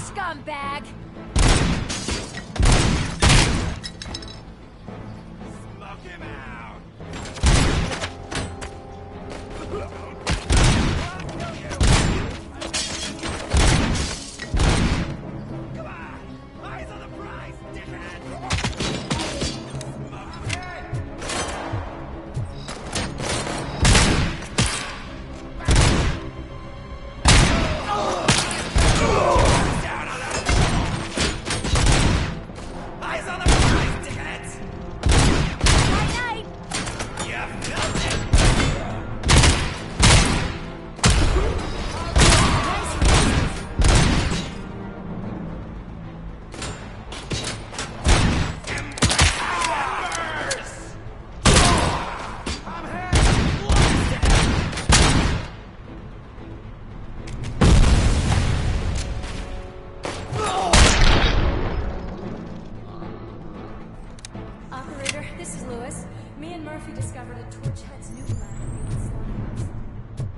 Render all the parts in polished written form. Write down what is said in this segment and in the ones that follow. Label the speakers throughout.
Speaker 1: Scumbag!
Speaker 2: Smoke him out! Come on! Eyes on the prize, dickhead! Smoke it! Down on him! Eyes on the prize, dickheads!
Speaker 1: Night-night!
Speaker 2: You felt it! Embers! I'm here! Blast it!
Speaker 3: Operator, this is Lewis. Me and Murphy discovered a Torchhead's new lab in the slaughterhouse.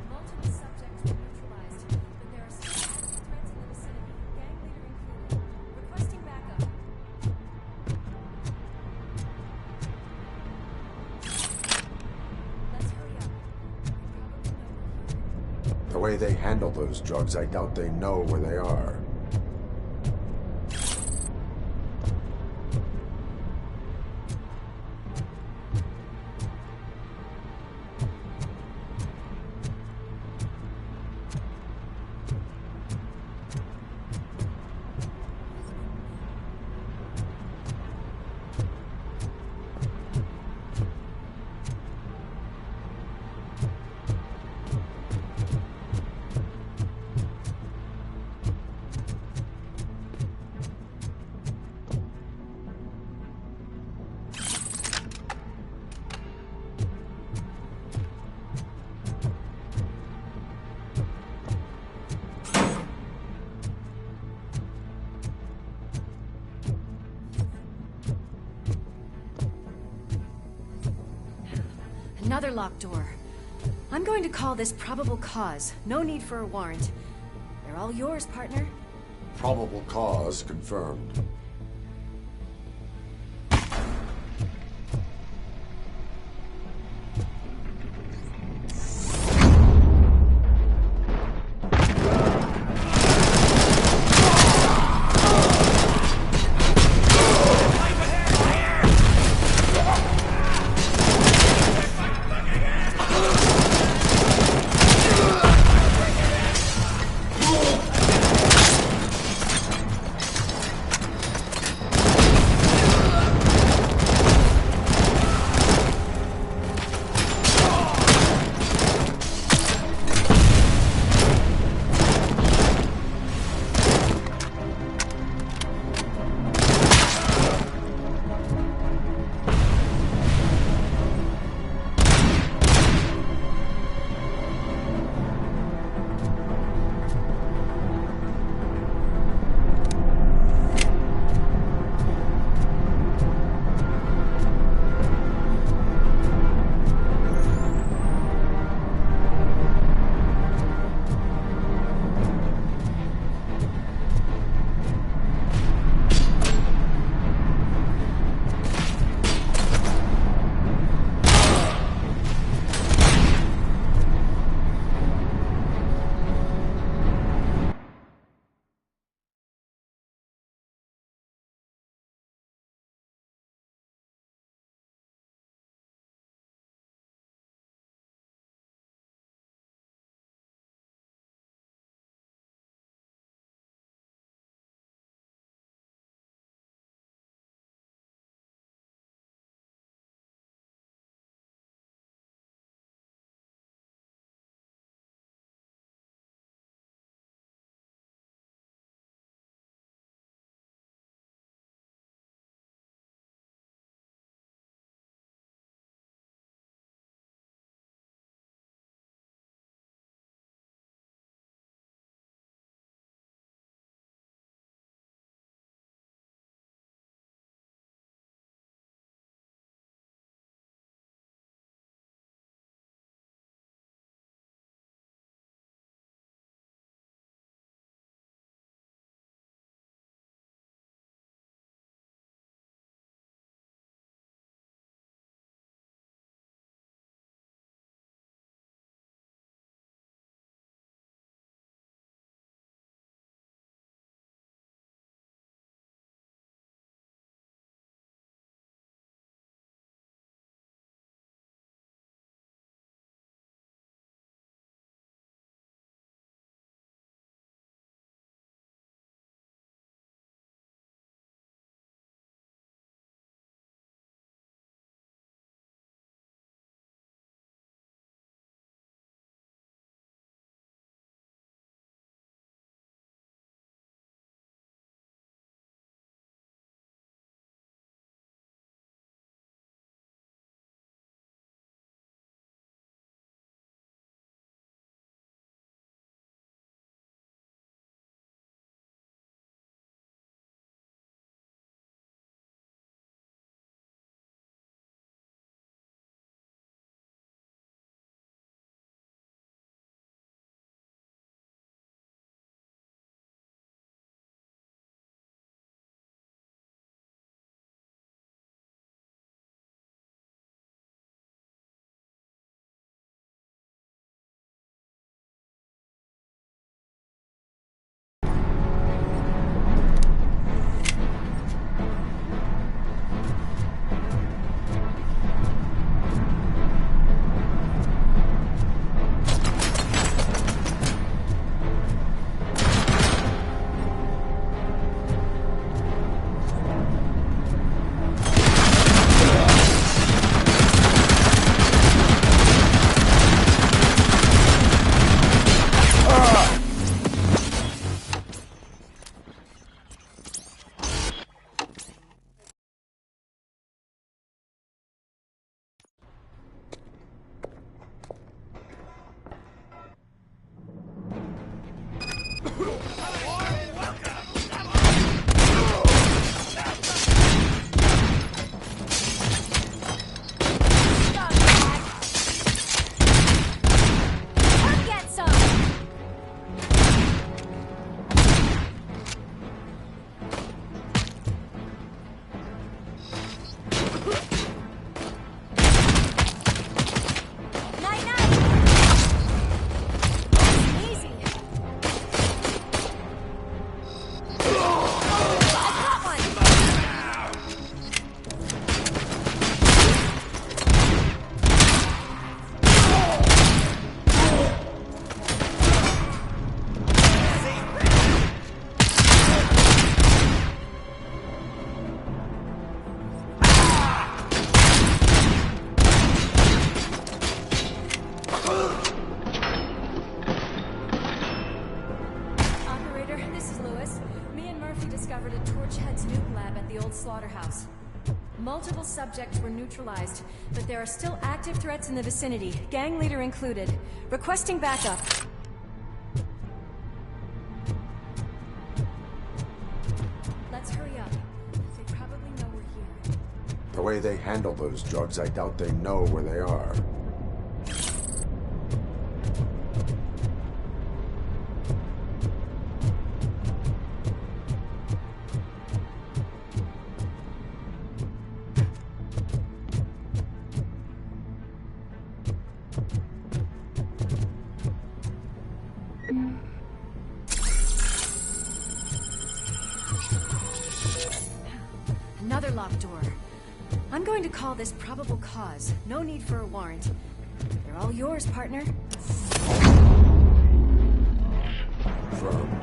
Speaker 3: Multiple subjects were neutralized, but there are still active threats in the vicinity, gang leader included. Requesting backup. Let's hurry up. They probably know we're here.
Speaker 4: The way they handle those drugs, I doubt they know where they are.
Speaker 3: Another locked door. I'm going to call this probable cause. No need for a warrant. They're all yours, partner.
Speaker 4: Probable cause confirmed.
Speaker 3: Lewis. Me and Murphy discovered a Torchhead's nuke lab at the old slaughterhouse. Multiple subjects were neutralized, but there are still active threats in the vicinity, gang leader included. Requesting backup. Let's hurry up. They probably know we're here.
Speaker 4: The way they handle those drugs, I doubt they know where they are.
Speaker 3: Another locked door. I'm going to call this probable cause. No need for a warrant. They're all yours, partner.
Speaker 4: Firm.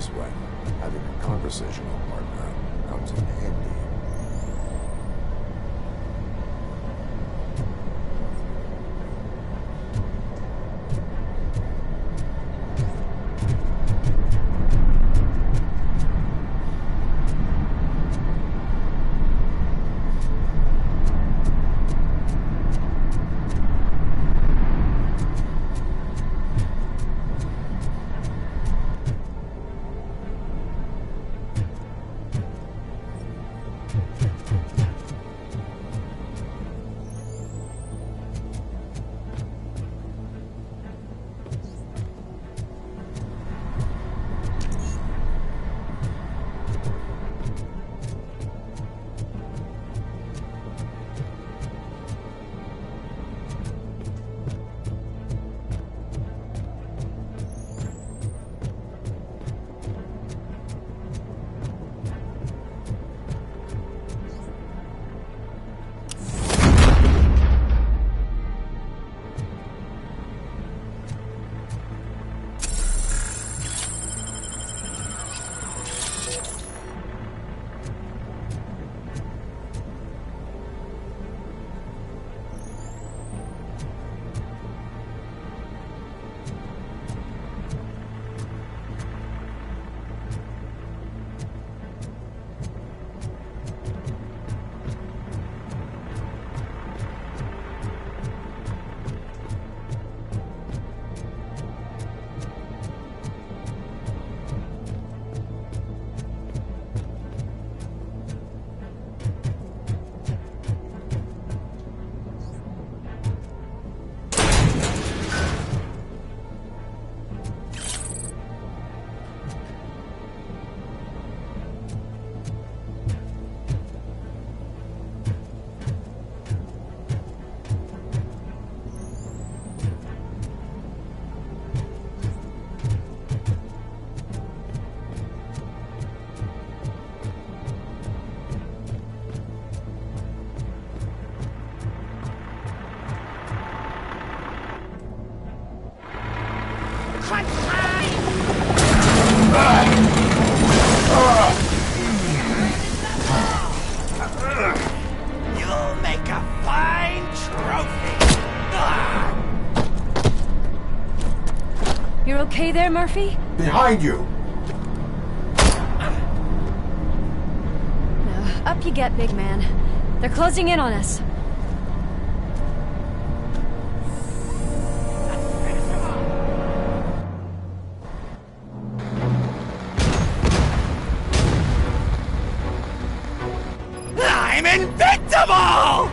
Speaker 4: is when having a conversational partner comes in handy.
Speaker 2: You'll make a fine trophy.
Speaker 1: You're okay there, Murphy?
Speaker 4: Behind you!
Speaker 1: Up you get, big man. They're closing in on us.
Speaker 2: I'm invincible!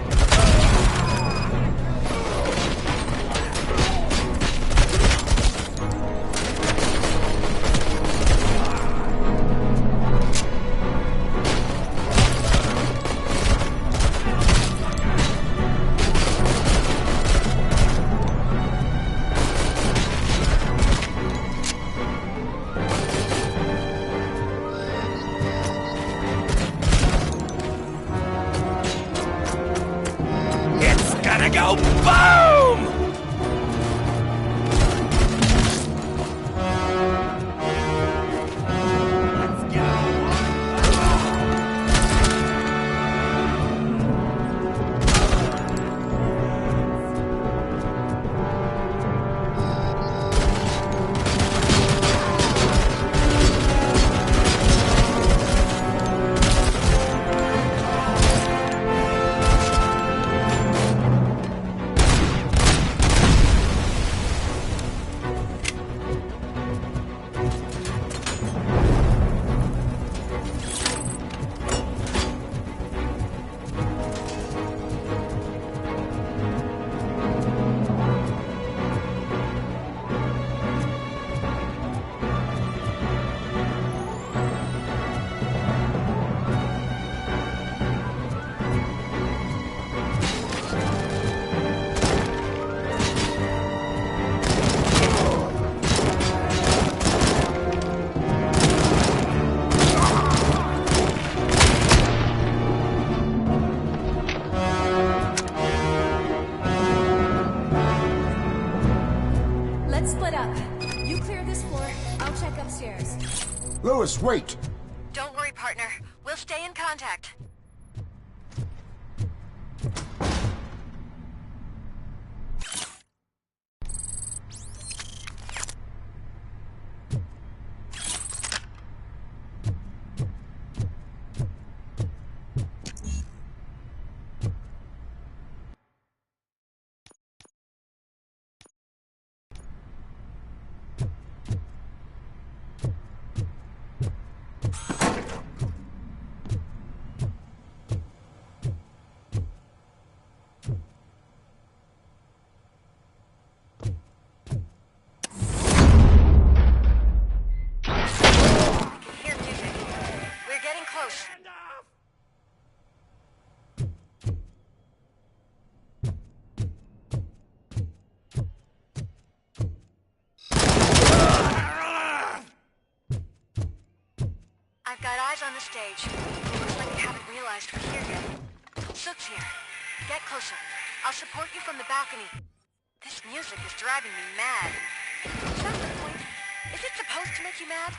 Speaker 2: Gonna go boom! Let's go!
Speaker 3: Let's split up. You clear this floor, I'll check upstairs.
Speaker 4: Lewis, wait!
Speaker 1: Don't worry, partner. We'll stay in contact. I've got eyes on the stage. Looks like they haven't realized we're here yet. Sook's here. Get closer. I'll support you from the balcony. This music is driving me mad. Is that the point? Is it supposed to make you mad?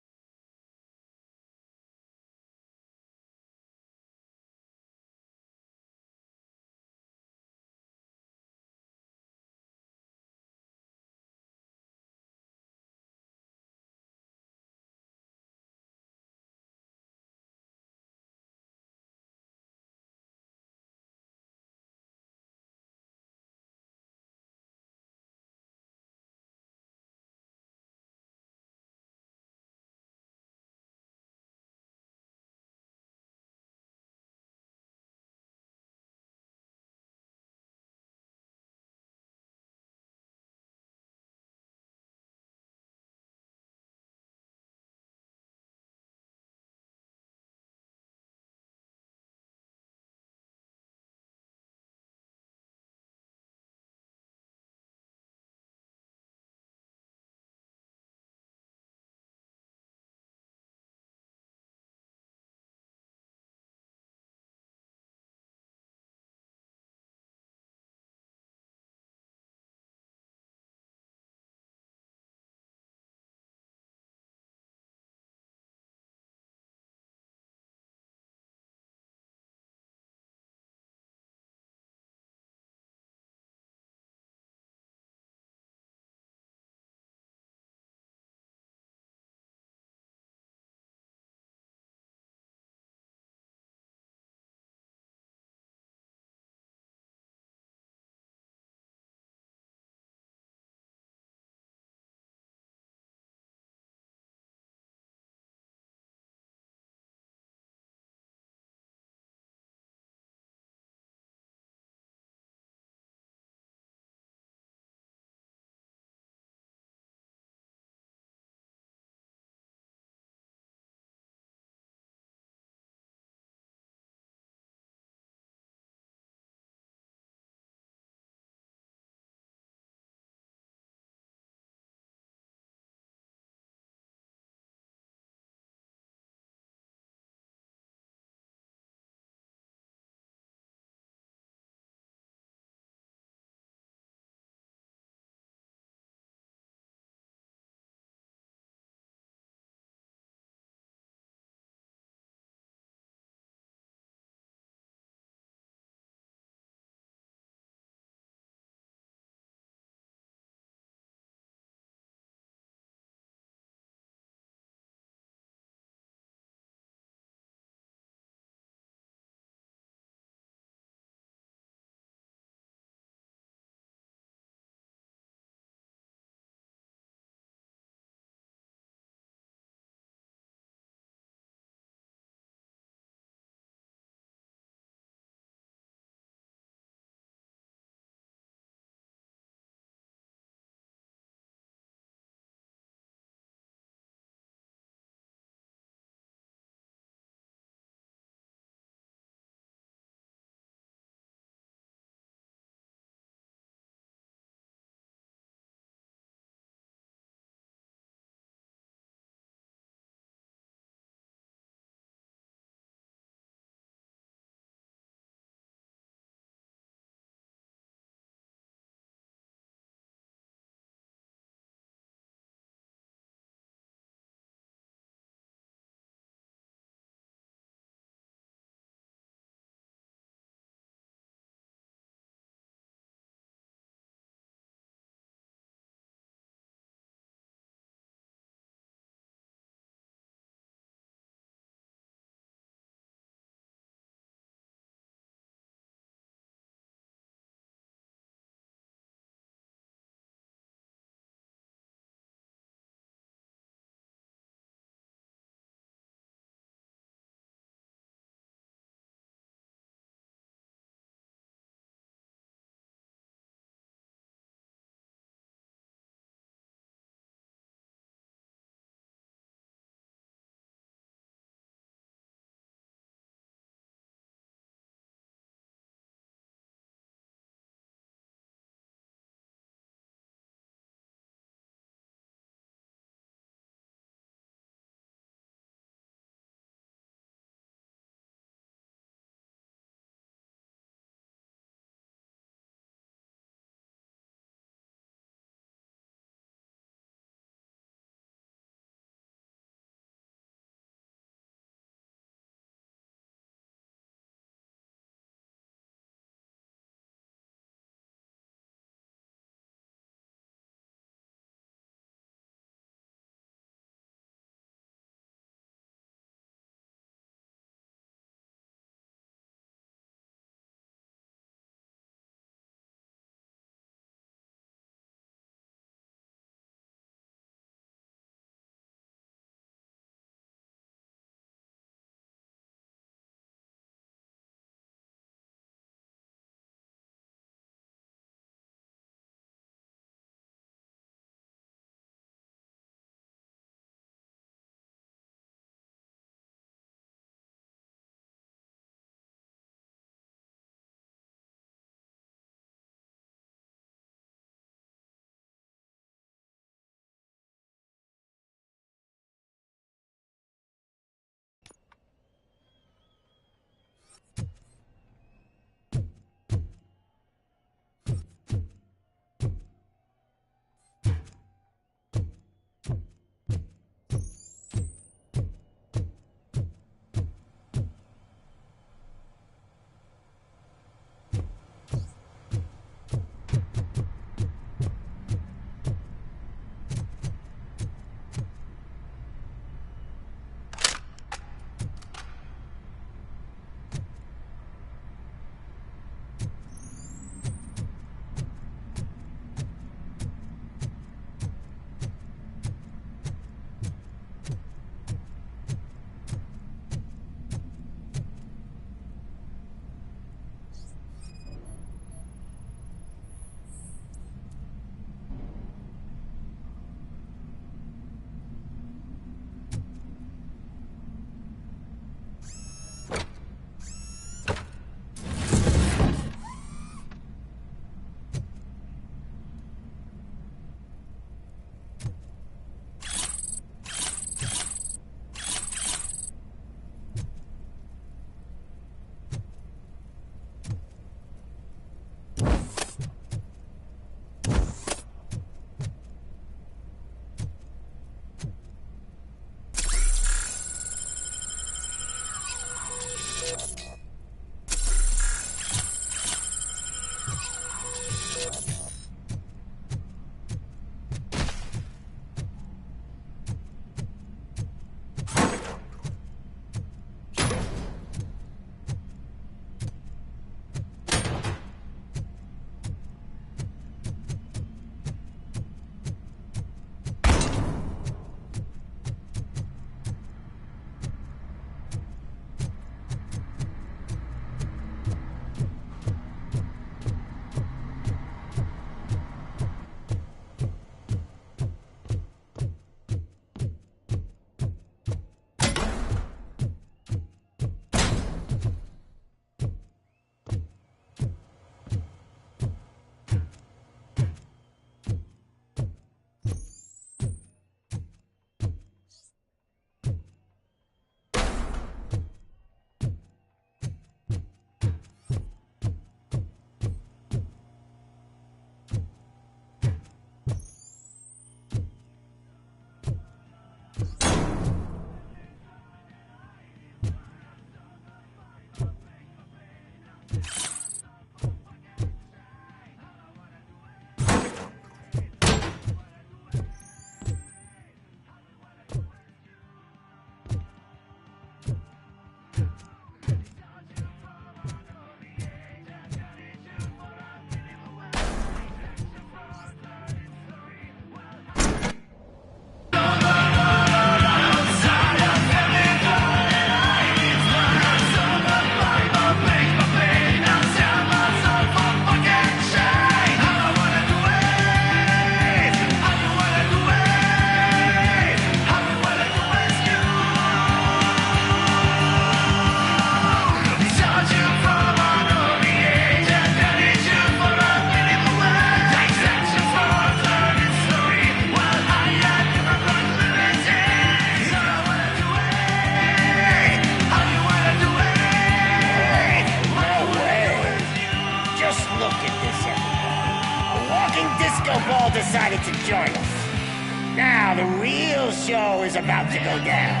Speaker 5: show is about to go down.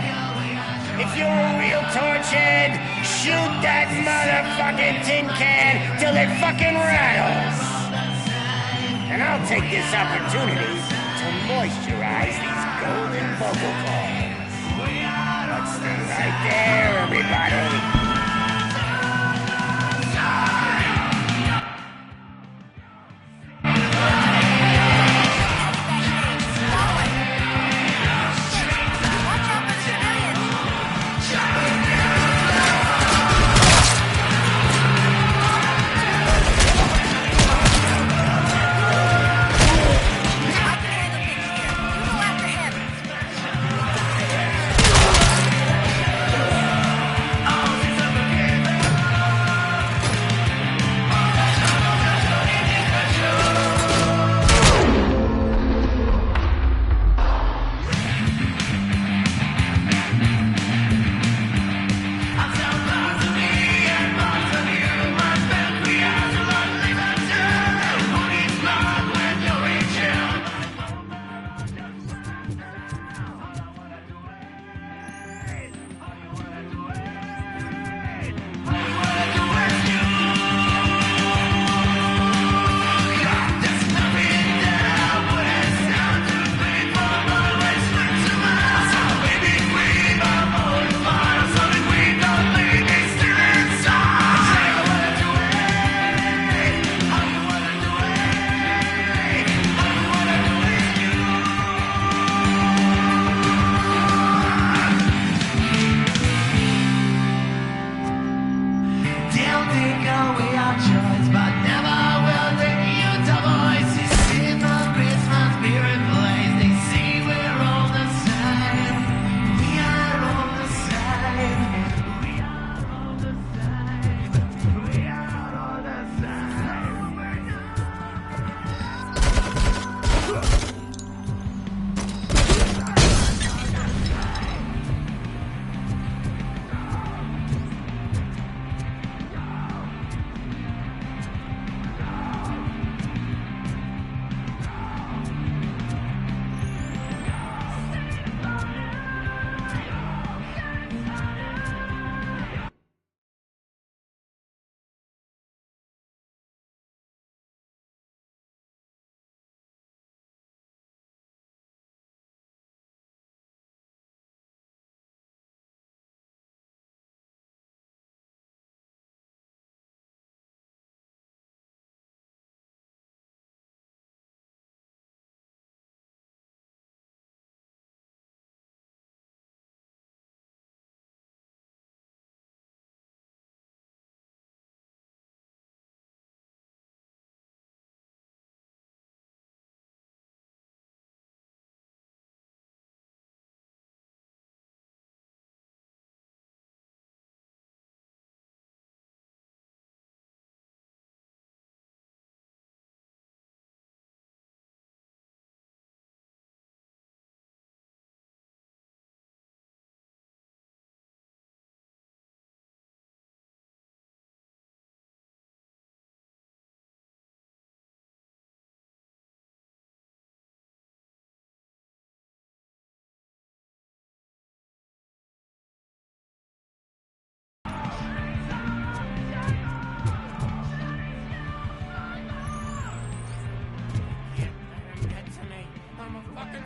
Speaker 5: If you're a real torchhead, shoot that motherfucking tin can till it fucking rattles. And I'll take this opportunity to moisturize these golden vocal cords. Let's stay right there, everybody.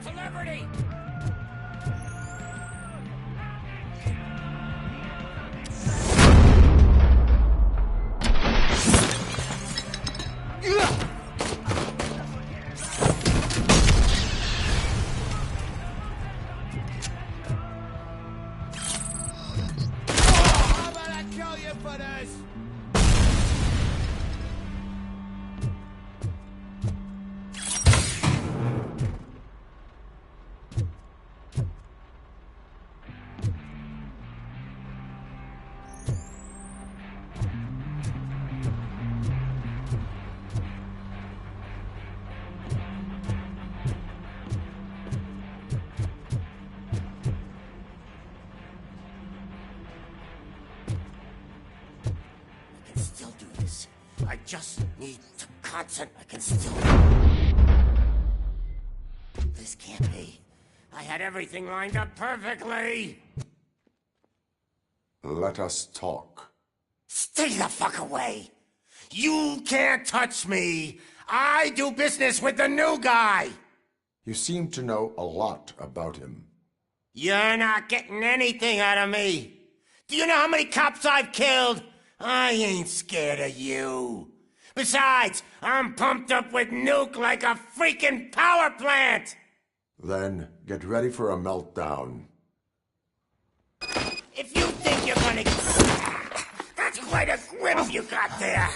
Speaker 2: Celebrity! How about I kill you for this?
Speaker 5: I just need to concentrate. I can still... This can't be. I had everything lined up perfectly.
Speaker 4: Let us talk.
Speaker 5: Stay the fuck away. You can't touch me. I do business with the new guy.
Speaker 4: You seem to know a lot about him.
Speaker 5: You're not getting anything out of me. Do you know how many cops I've killed? I ain't scared of you. Besides, I'm pumped up with nuke like a freaking power plant.
Speaker 4: Then get ready for a meltdown.
Speaker 5: If you think you're gonna... That's quite a grip you got there.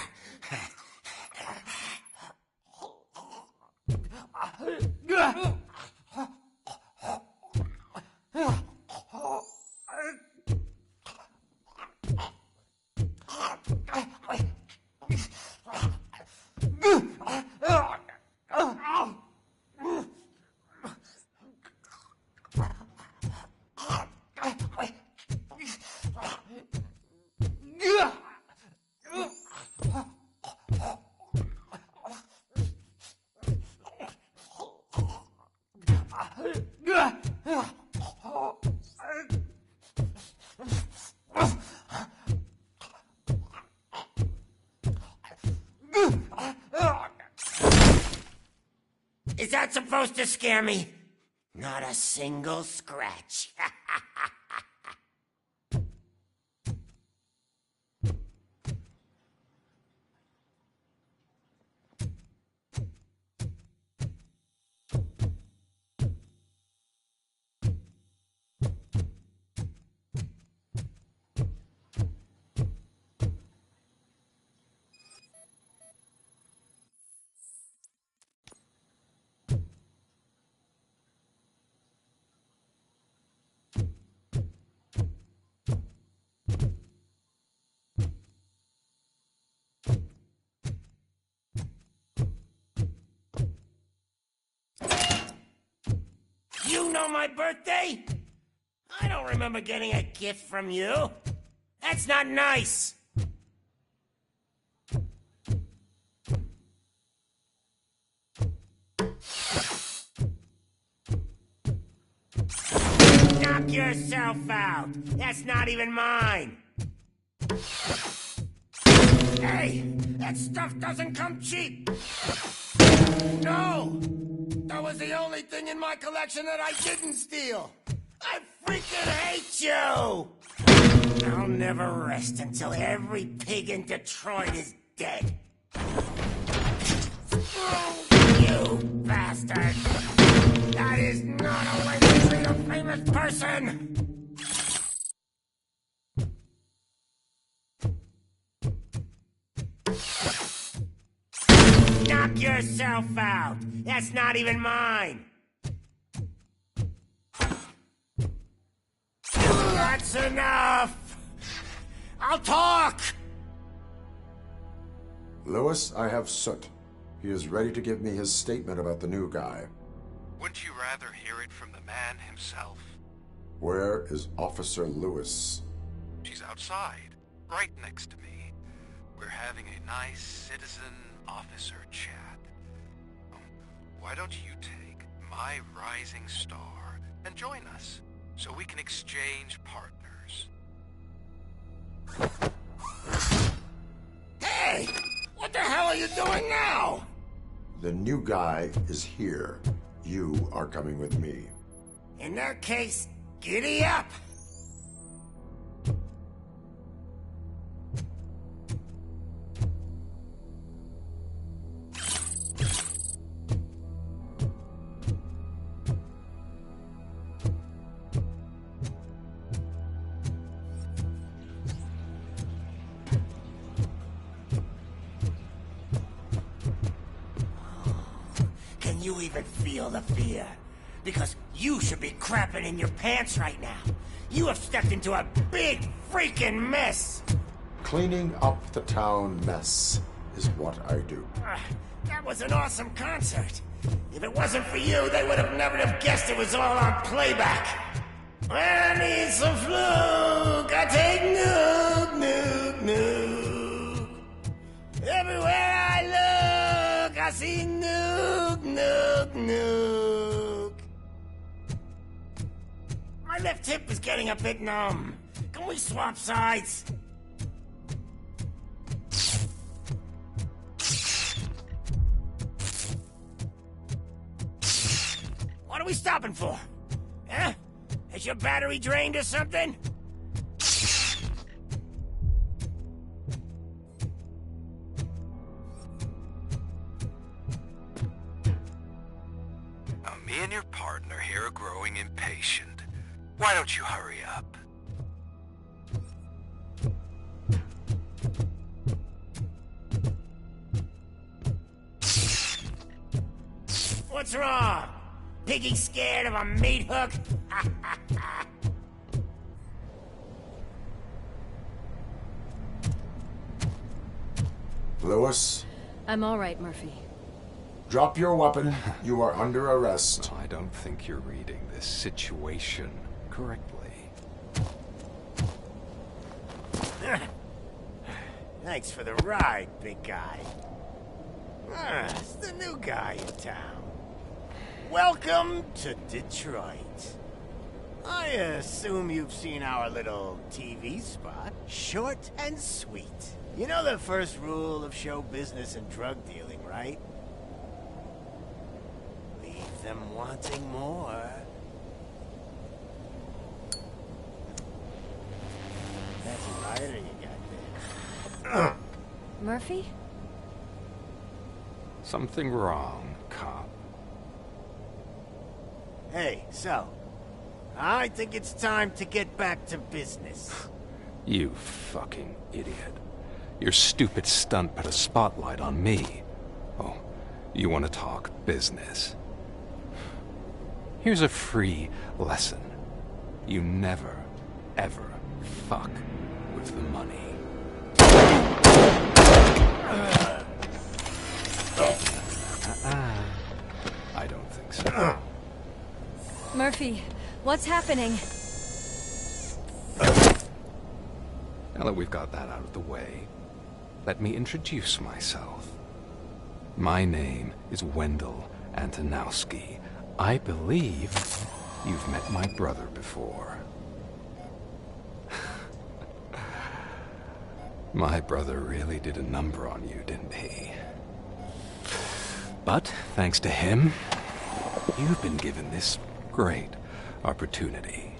Speaker 5: Is that supposed to scare me? Not a single scratch. You know my birthday? I don't remember getting a gift from you. That's not nice. Knock yourself out. That's not even mine. Hey, that stuff doesn't come cheap. No! That was the only thing in my collection that I didn't steal! I freaking hate you! I'll never rest until every pig in Detroit is dead. Oh, you bastard! That is not a way to treat a famous person! Knock yourself out! That's not even mine! That's enough! I'll talk!
Speaker 4: Lewis, I have Soot. He is ready to give me his statement about the new guy.
Speaker 6: Wouldn't you rather hear it from the man himself?
Speaker 4: Where is Officer Lewis?
Speaker 6: She's outside, right next to me. We're having a nice citizen-officer chat. Why don't you take my rising star and join us, so we can exchange partners?
Speaker 5: Hey! What the hell are you doing now?
Speaker 4: The new guy is here. You are coming with me.
Speaker 5: In that case, giddy up! Can you even feel the fear? Because you should be crapping in your pants right now. You have stepped into a big freaking mess.
Speaker 4: Cleaning up the town mess is what I do.
Speaker 5: That was an awesome concert. If it wasn't for you, they would have never have guessed it was all on playback. I need some fluke. I take nuke, nuke, nuke. Everywhere I look, I see nuke, nuke, nuke. tip is getting a bit numb. Can we swap sides? What are we stopping for? Huh? Is your battery drained or something?
Speaker 6: Now, me and your partner here are growing impatient. Why don't you hurry up?
Speaker 5: What's wrong? Piggy scared of a meat hook?
Speaker 4: Lewis,
Speaker 3: I'm all right, Murphy.
Speaker 4: drop your weapon. You are under arrest.
Speaker 6: I don't think you're reading this situation correctly.
Speaker 5: Thanks for the ride, big guy. It's the new guy in town. Welcome to Detroit. I assume you've seen our little TV spot. Short and sweet. You know the first rule of show business and drug dealing, right? Leave them wanting more. That's a lighter you got there.
Speaker 3: Murphy?
Speaker 6: Something wrong, cop.
Speaker 5: Hey, so, I think it's time to get back to business.
Speaker 6: You fucking idiot. Your stupid stunt put a spotlight on me. Oh, you want to talk business? Here's a free lesson. You never, ever fuck with the money. I don't think so.
Speaker 3: Murphy, what's happening?
Speaker 6: Now that we've got that out of the way, let me introduce myself. My name is Wendell Antonowski. I believe you've met my brother before. My brother really did a number on you, didn't he? But thanks to him, you've been given this great opportunity.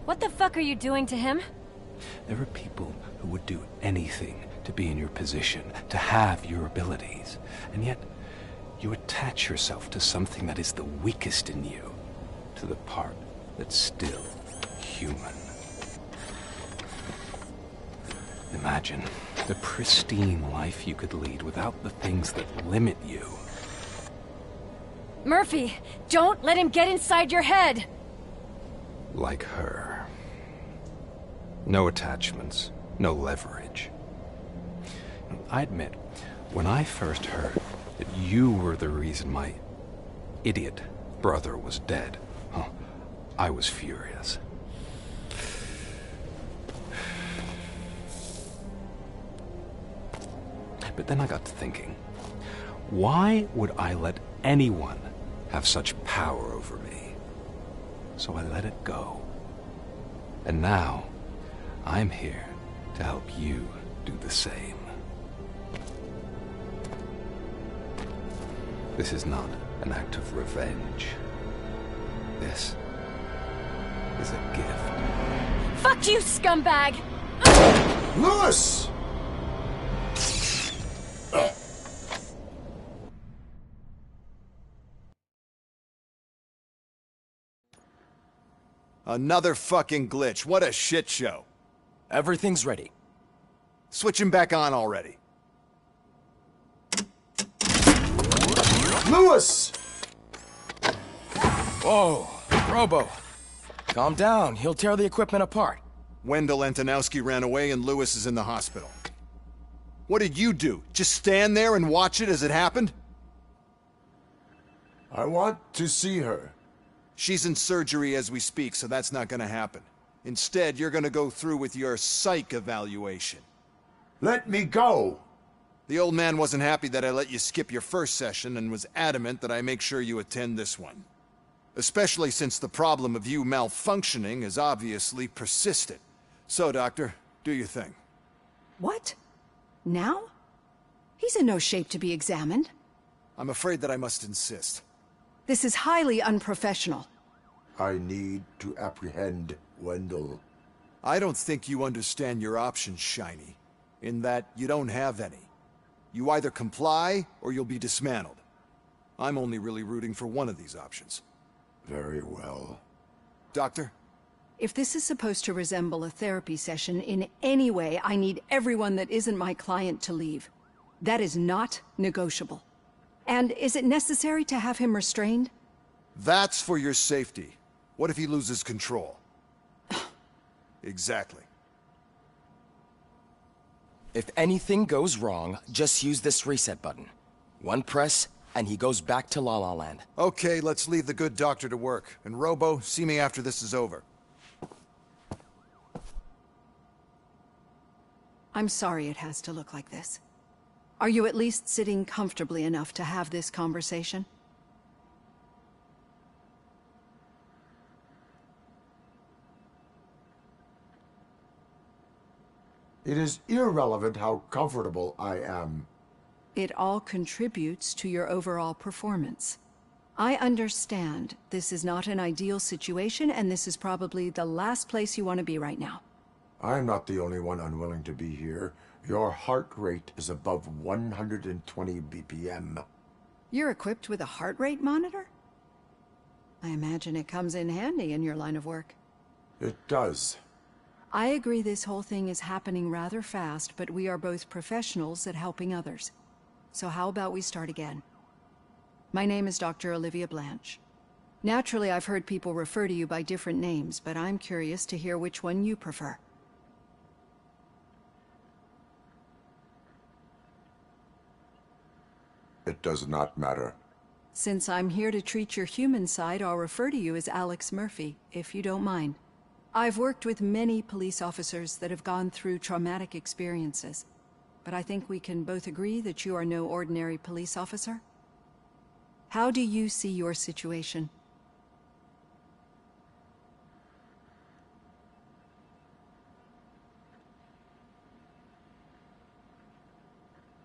Speaker 3: What the fuck are you doing to him?
Speaker 6: There are people who would do anything to be in your position, to have your abilities, and yet you attach yourself to something that is the weakest in you, to the part that's still human. Imagine the pristine life you could lead without the things that limit you.
Speaker 3: Murphy, don't let him get inside your head!
Speaker 6: Like her. No attachments, no leverage. I admit, when I first heard that you were the reason my idiot brother was dead, I was furious. But then I got to thinking, why would I let anyone have such power over me? So I let it go. And now, I'm here to help you do the same. This is not an act of revenge. This is a gift.
Speaker 3: Fuck you, scumbag!
Speaker 4: Lewis!
Speaker 7: Another fucking glitch. What a shit show.
Speaker 2: Everything's ready.
Speaker 7: Switch him back on already.
Speaker 4: Lewis!
Speaker 2: Whoa, Robo. Calm down. He'll tear the equipment apart.
Speaker 7: Wendell Antonowski ran away and Lewis is in the hospital. What did you do? Just stand there and watch it as it happened?
Speaker 4: I want to see her.
Speaker 7: She's in surgery as we speak, so that's not gonna happen. Instead, you're gonna go through with your psych evaluation.
Speaker 4: Let me go!
Speaker 7: The old man wasn't happy that I let you skip your first session and was adamant that I make sure you attend this one. Especially since the problem of you malfunctioning is obviously persistent. So, Doctor, do your thing.
Speaker 8: What? Now? He's in no shape to be examined.
Speaker 7: I'm afraid that I must insist.
Speaker 8: This is highly unprofessional.
Speaker 4: I need to apprehend Wendell.
Speaker 7: I don't think you understand your options, Shiny, in that you don't have any. You either comply, or you'll be dismantled. I'm only really rooting for one of these options.
Speaker 4: Very well.
Speaker 7: Doctor?
Speaker 8: If this is supposed to resemble a therapy session in any way, I need everyone that isn't my client to leave. That is not negotiable. And is it necessary to have him restrained?
Speaker 7: That's for your safety. What if he loses control? Exactly.
Speaker 2: If anything goes wrong, just use this reset button. One press, and he goes back to La La Land.
Speaker 7: Okay, let's leave the good doctor to work. And Robo, see me after this is over.
Speaker 8: I'm sorry it has to look like this. Are you at least sitting comfortably enough to have this conversation?
Speaker 4: It is irrelevant how comfortable I am.
Speaker 8: It all contributes to your overall performance. I understand this is not an ideal situation, and this is probably the last place you want to be right now.
Speaker 4: I'm not the only one unwilling to be here. Your heart rate is above 120 BPM.
Speaker 8: You're equipped with a heart rate monitor? I imagine it comes in handy in your line of work.
Speaker 4: It does.
Speaker 8: I agree this whole thing is happening rather fast, but we are both professionals at helping others. So how about we start again? My name is Dr. Olivia Blanche. Naturally, I've heard people refer to you by different names, but I'm curious to hear which one you prefer.
Speaker 4: It does not matter.
Speaker 8: Since I'm here to treat your human side, I'll refer to you as Alex Murphy, if you don't mind. I've worked with many police officers that have gone through traumatic experiences, but I think we can both agree that you are no ordinary police officer. How do you see your situation?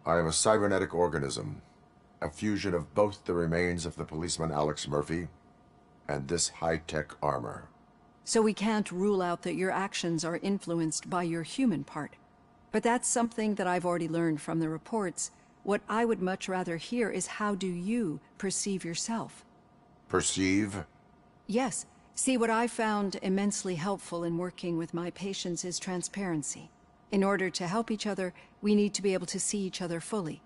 Speaker 4: I am a cybernetic organism, a fusion of both the remains of the policeman Alex Murphy and this high-tech armor.
Speaker 8: So we can't rule out that your actions are influenced by your human part. But that's something that I've already learned from the reports. What I would much rather hear is how do you perceive yourself?
Speaker 4: Perceive?
Speaker 8: Yes. See, what I found immensely helpful in working with my patients is transparency. In order to help each other, we need to be able to see each other fully.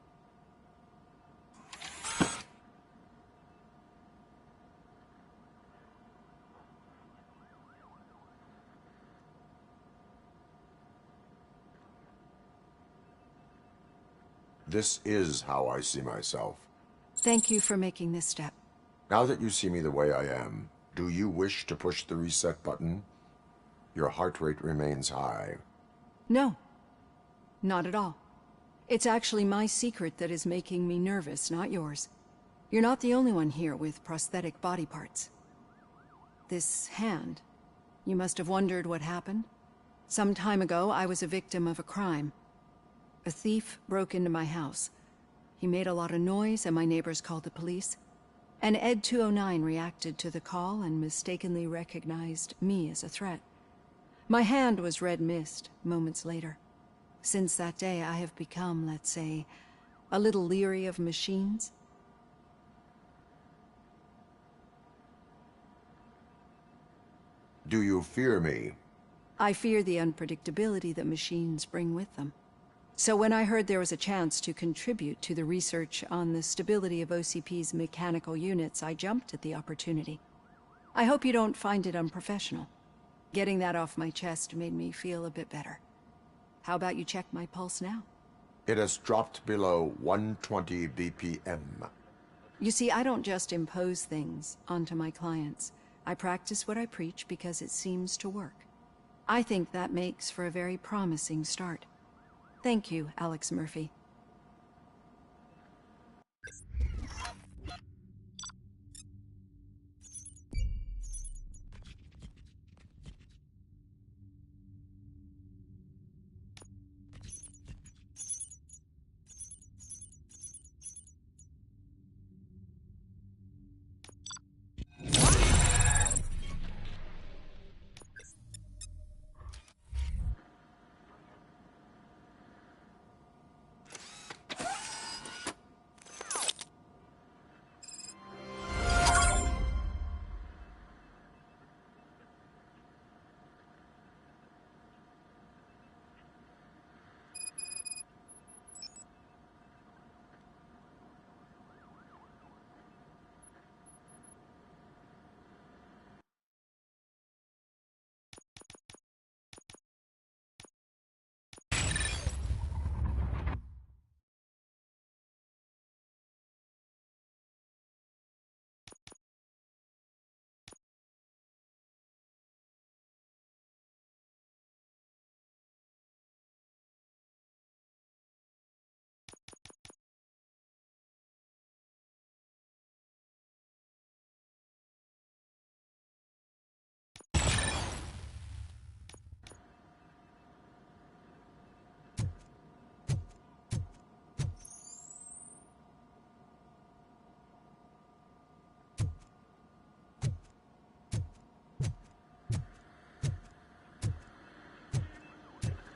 Speaker 4: This is how I see myself.
Speaker 8: Thank you for making this step.
Speaker 4: Now that you see me the way I am, do you wish to push the reset button? Your heart rate remains high.
Speaker 8: No. Not at all. It's actually my secret that is making me nervous, not yours. You're not the only one here with prosthetic body parts. This hand, you must have wondered what happened. Some time ago, I was a victim of a crime. A thief broke into my house. He made a lot of noise and my neighbors called the police. And Ed 209 reacted to the call and mistakenly recognized me as a threat. My hand was red mist moments later. Since that day, I have become, let's say, a little leery of machines.
Speaker 4: Do you fear me?
Speaker 8: I fear the unpredictability that machines bring with them. So when I heard there was a chance to contribute to the research on the stability of OCP's mechanical units, I jumped at the opportunity. I hope you don't find it unprofessional. Getting that off my chest made me feel a bit better. How about you check my pulse now?
Speaker 4: It has dropped below 120 BPM.
Speaker 8: You see, I don't just impose things onto my clients. I practice what I preach because it seems to work. I think that makes for a very promising start. Thank you, Alex Murphy.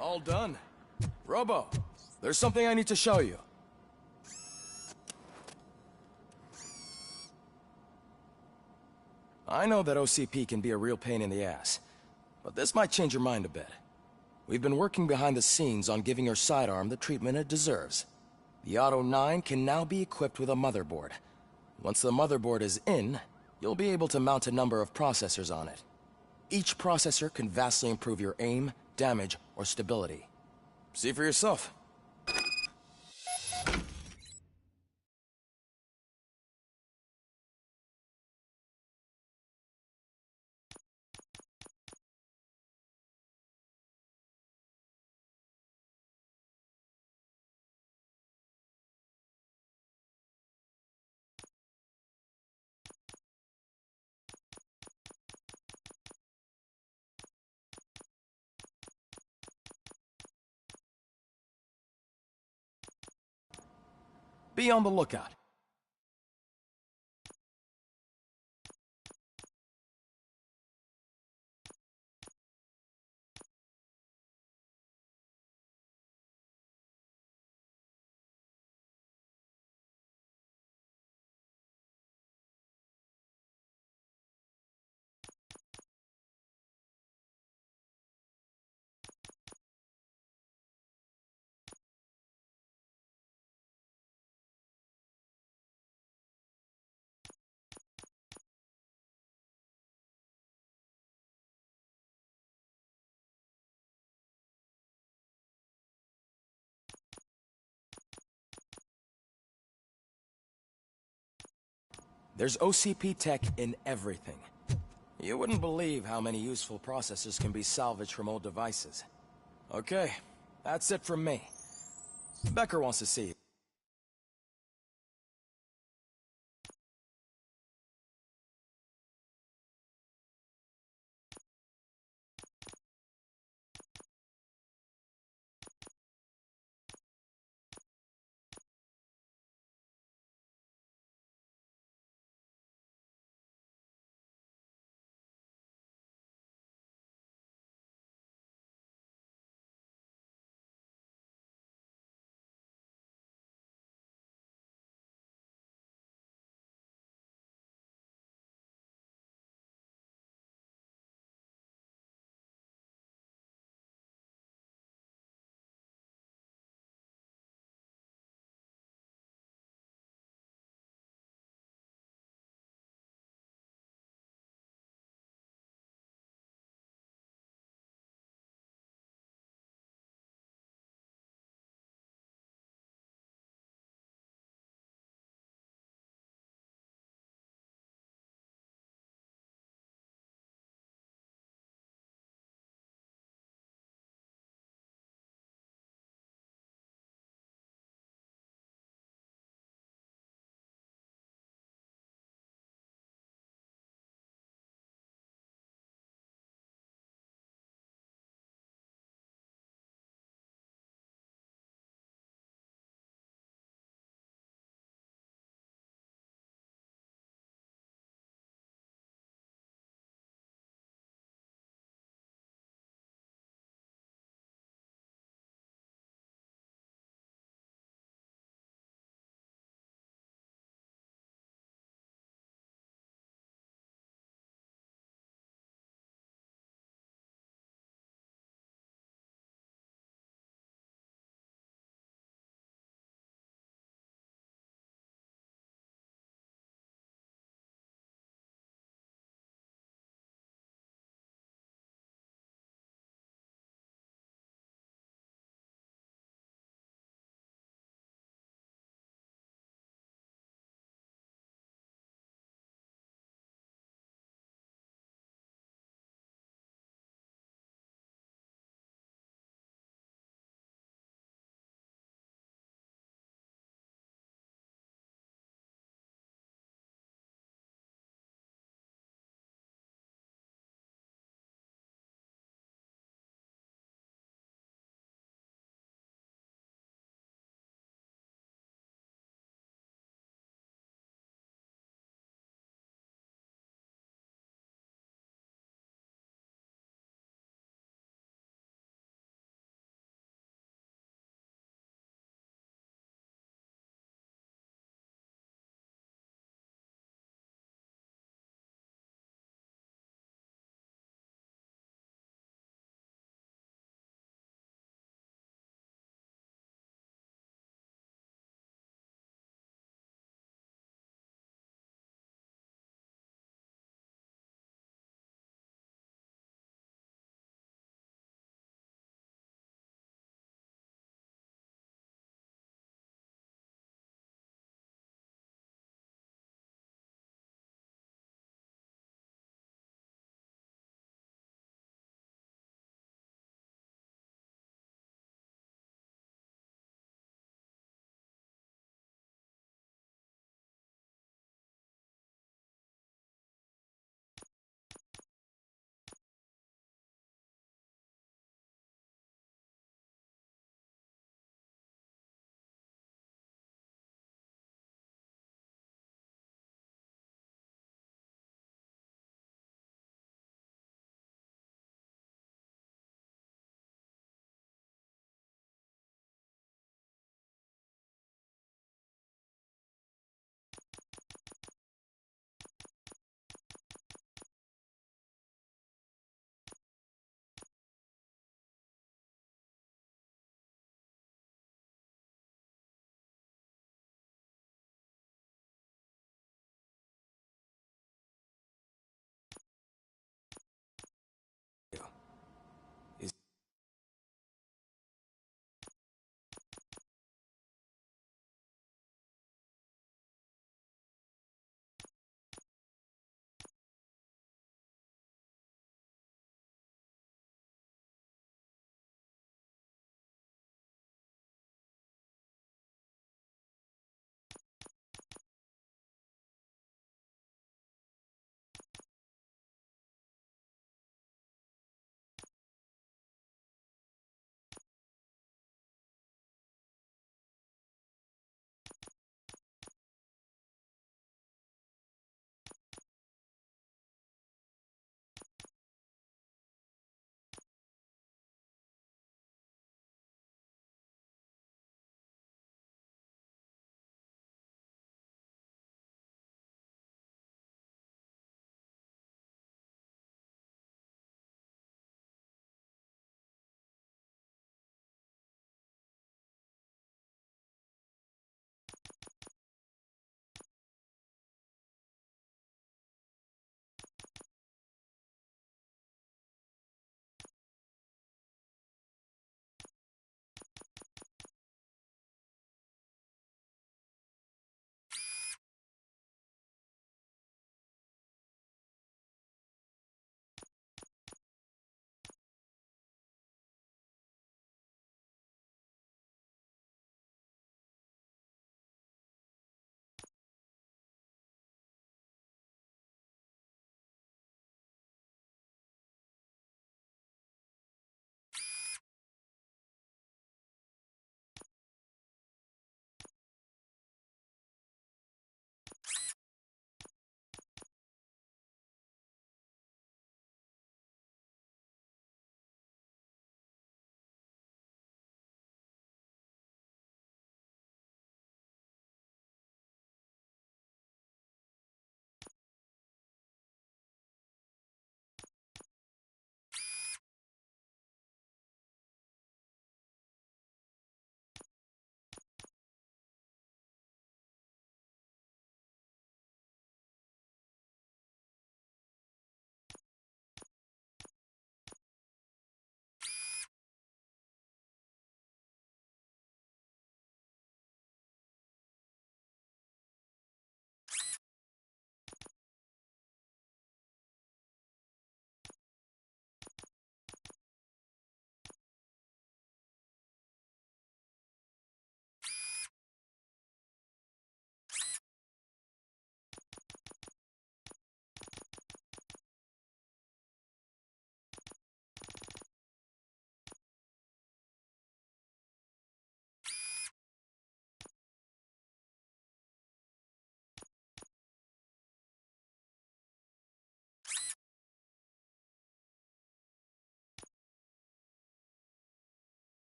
Speaker 2: All done. Robo, there's something I need to show you. I know that OCP can be a real pain in the ass, but this might change your mind a bit. We've been working behind the scenes on giving your sidearm the treatment it deserves. The Auto 9 can now be equipped with a motherboard. Once the motherboard is in, you'll be able to mount a number of processors on it. Each processor can vastly improve your aim, damage, or stability. See for yourself. Be on the lookout. There's OCP tech in everything. You wouldn't believe how many useful processors can be salvaged from old devices. Okay, that's it from me. Becker wants to see you.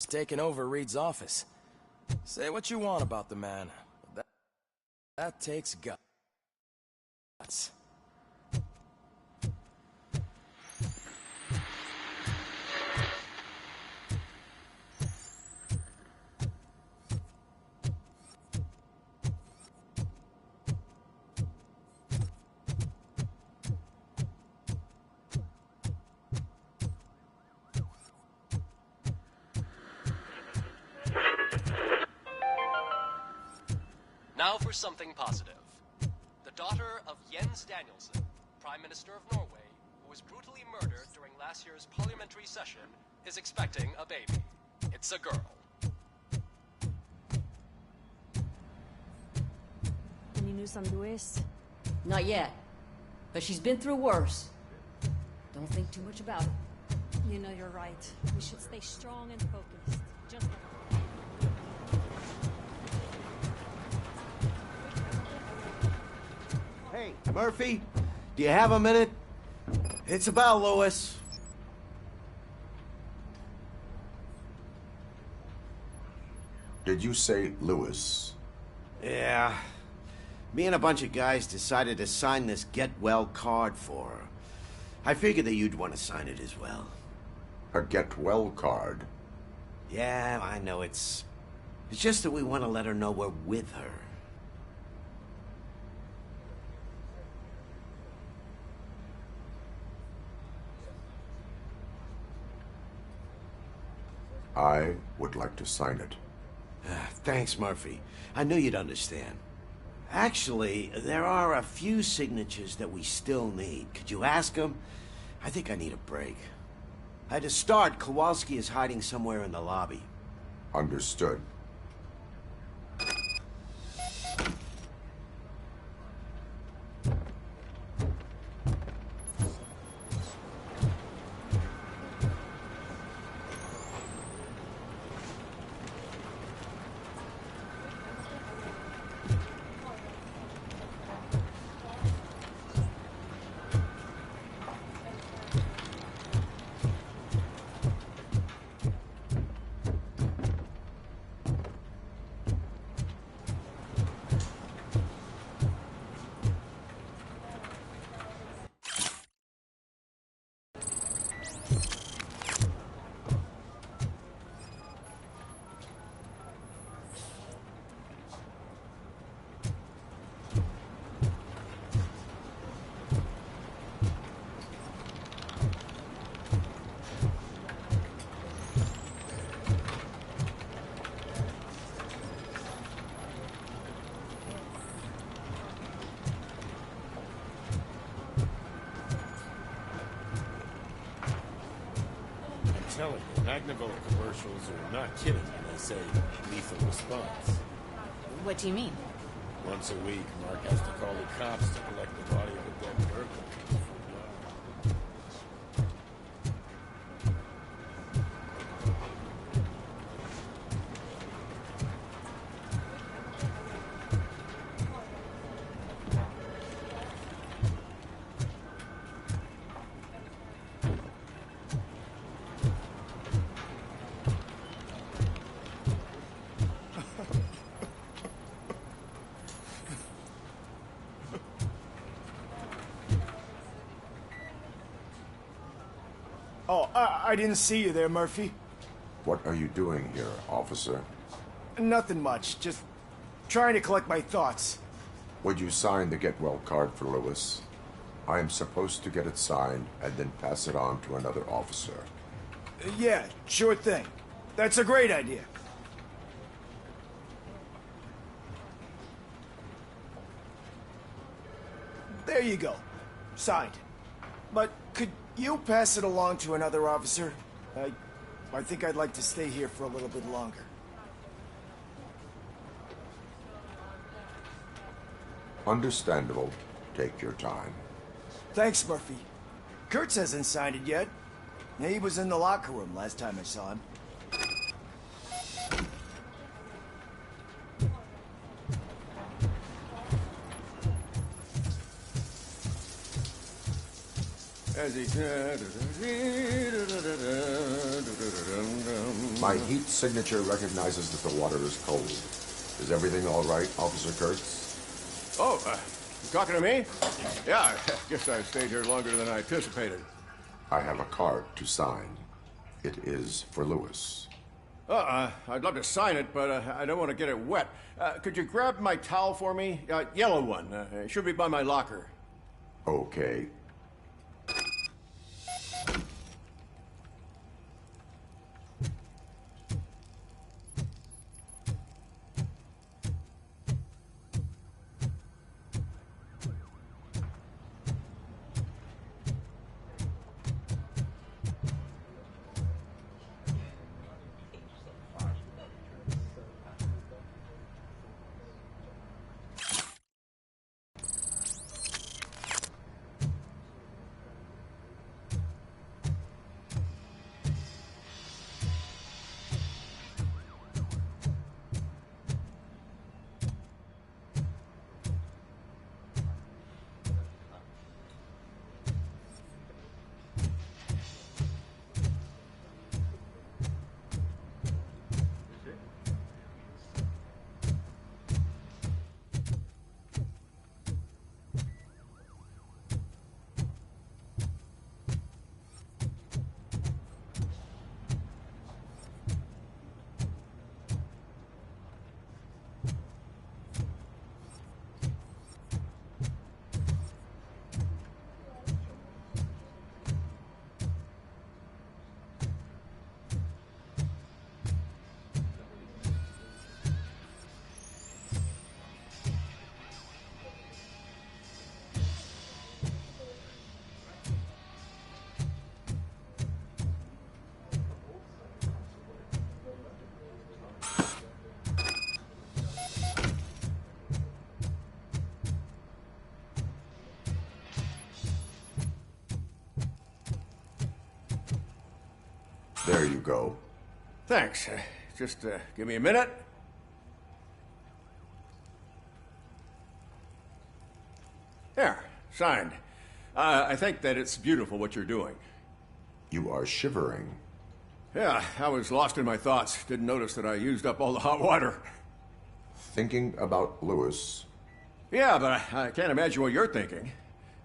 Speaker 2: taking over Reed's office. Say what you want about the man. That takes guts.
Speaker 9: Now for something positive. The daughter of Jens Danielson, Prime Minister of Norway, who was brutally murdered during last year's parliamentary session, is expecting a baby. It's a girl.
Speaker 3: Any news on Luis?
Speaker 10: Not yet. But she's been through worse. Don't think too much about it.
Speaker 3: You know you're right. We should stay strong and focused. Just like...
Speaker 11: Hey, Murphy, do you have a minute? It's about Lewis.
Speaker 4: Did you say Lewis?
Speaker 11: Yeah. Me and a bunch of guys decided to sign this get well card for her. I figured that you'd want to sign it as well.
Speaker 4: A get well card?
Speaker 11: Yeah, I know it's just that we want to let her know we're with her.
Speaker 4: I would like to sign it.
Speaker 11: Thanks, Murphy. I knew you'd understand. Actually, there are a few signatures that we still need. Could you ask them? I think I need a break. To start, Kowalski is hiding somewhere in the lobby.
Speaker 4: Understood.
Speaker 5: Telling you, Magnavola commercials are not kidding when they say lethal response.
Speaker 10: What do you mean?
Speaker 5: Once a week, Mark has to call the cops to collect the body of a dead burglar.
Speaker 12: Oh, I didn't see you there, Murphy.
Speaker 4: What are you doing here, officer?
Speaker 12: Nothing much, just trying to collect my thoughts.
Speaker 4: Would you sign the get well card for Lewis? I am supposed to get it signed and then pass it on to another officer.
Speaker 12: Yeah, sure thing. That's a great idea. There you go. Signed. But could you pass it along to another officer? I think I'd like to stay here for a little bit longer.
Speaker 4: Understandable. Take your time.
Speaker 12: Thanks, Murphy. Kurtz hasn't signed it yet. He was in the locker room last time I saw him.
Speaker 13: as he...
Speaker 4: My heat signature recognizes that the water is cold. Is everything all right, Officer Kurtz?
Speaker 13: Oh, you talking to me? Yeah, I guess I stayed here longer than I anticipated.
Speaker 4: I have a card to sign. It is for Lewis.
Speaker 13: I'd love to sign it, but I don't want to get it wet. Could you grab my towel for me? Yellow one. It should be by my locker.
Speaker 4: Okay. There you go.
Speaker 13: Thanks. Just give me a minute. There, signed. I think that it's beautiful what you're doing.
Speaker 4: You are shivering.
Speaker 13: Yeah, I was lost in my thoughts. Didn't notice that I used up all the hot water.
Speaker 4: Thinking about Lewis.
Speaker 13: Yeah, but I can't imagine what you're thinking.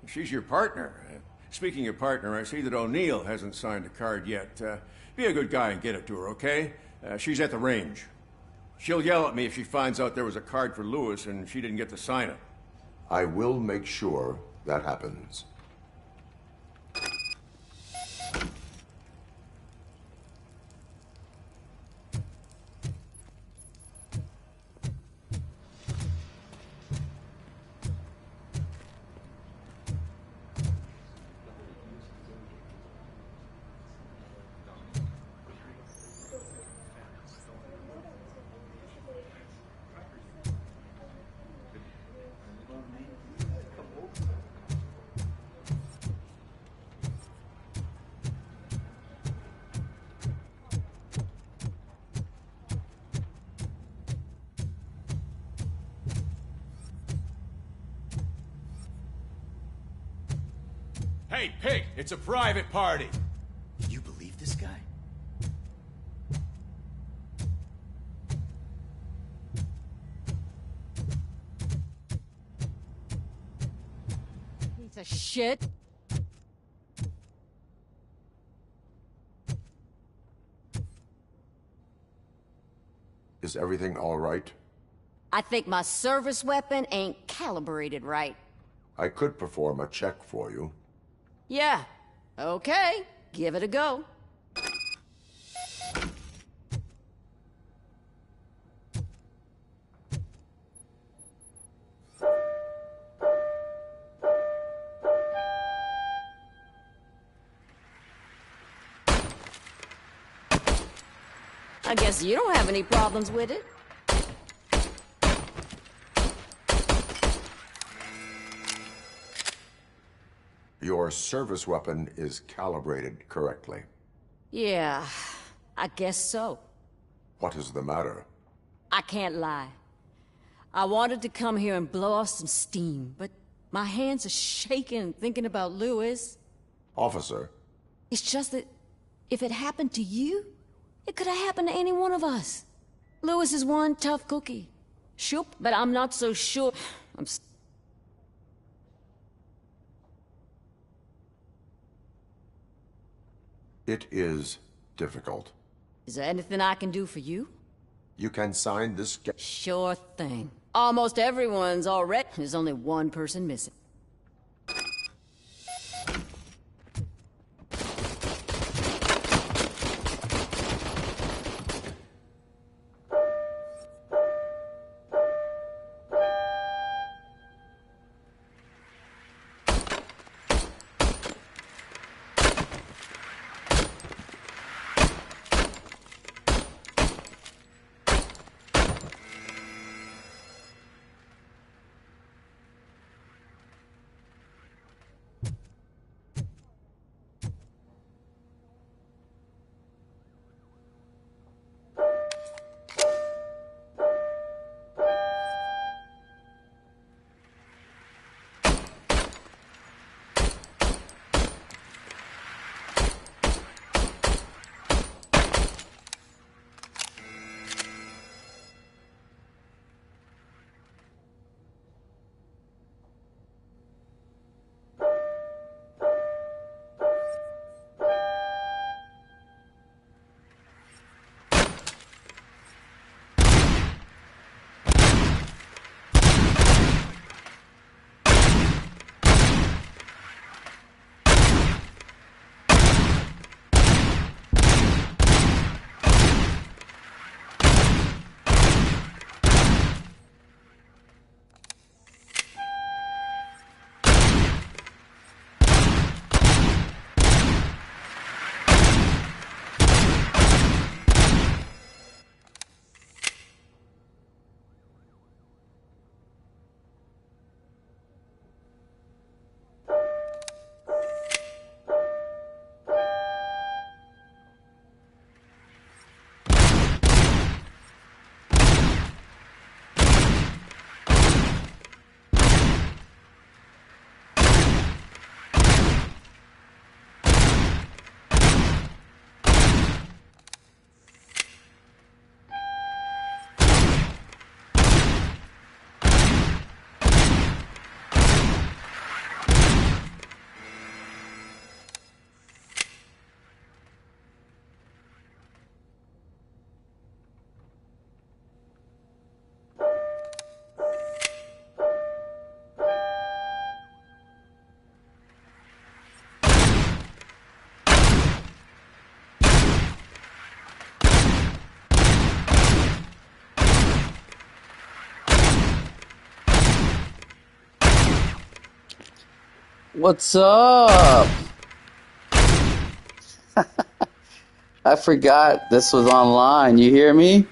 Speaker 13: She's your partner. Speaking of partner, I see that O'Neill hasn't signed a card yet. Be a good guy and get it to her, okay? She's at the range. She'll yell at me if she finds out there was a card for Lewis and she didn't get to sign it.
Speaker 4: I will make sure that happens.
Speaker 14: Hey, Pig, it's a private party.
Speaker 15: Can you believe this guy?
Speaker 10: Piece of shit.
Speaker 4: Is everything all right?
Speaker 10: I think my service weapon ain't calibrated right.
Speaker 4: I could perform a check for you.
Speaker 10: Yeah. Okay. Give it a go. I guess you don't have any problems with it.
Speaker 4: Your service weapon is calibrated correctly.
Speaker 10: Yeah, I guess so.
Speaker 4: What is the matter?
Speaker 10: I can't lie. I wanted to come here and blow off some steam, but my hands are shaking thinking about Lewis.
Speaker 4: Officer,
Speaker 10: It's just that if it happened to you, it could have happened to any one of us. Lewis is one tough cookie. Shoop, but I'm not so sure.
Speaker 4: it is difficult.
Speaker 10: Is there anything I can do for you?
Speaker 4: You can sign this.
Speaker 10: Sure thing. Almost everyone's already. There's only one person missing.
Speaker 16: What's up? I forgot this was online. You hear me?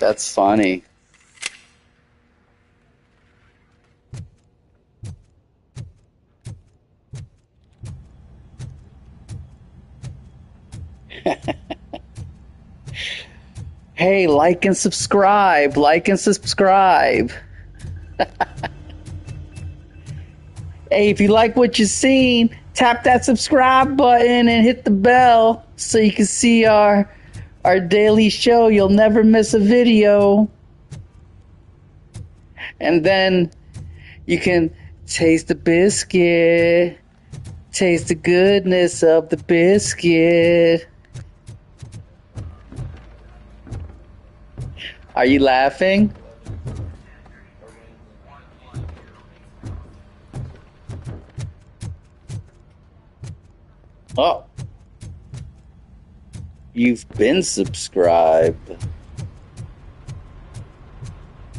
Speaker 16: That's funny. Hey, like and subscribe. Like and subscribe. Hey, if you like what you've seen, tap that subscribe button and hit the bell so you can see our daily show. You'll never miss a video. And then you can taste the biscuit. Taste the goodness of the biscuit. Are you laughing? Oh. You've been subscribed.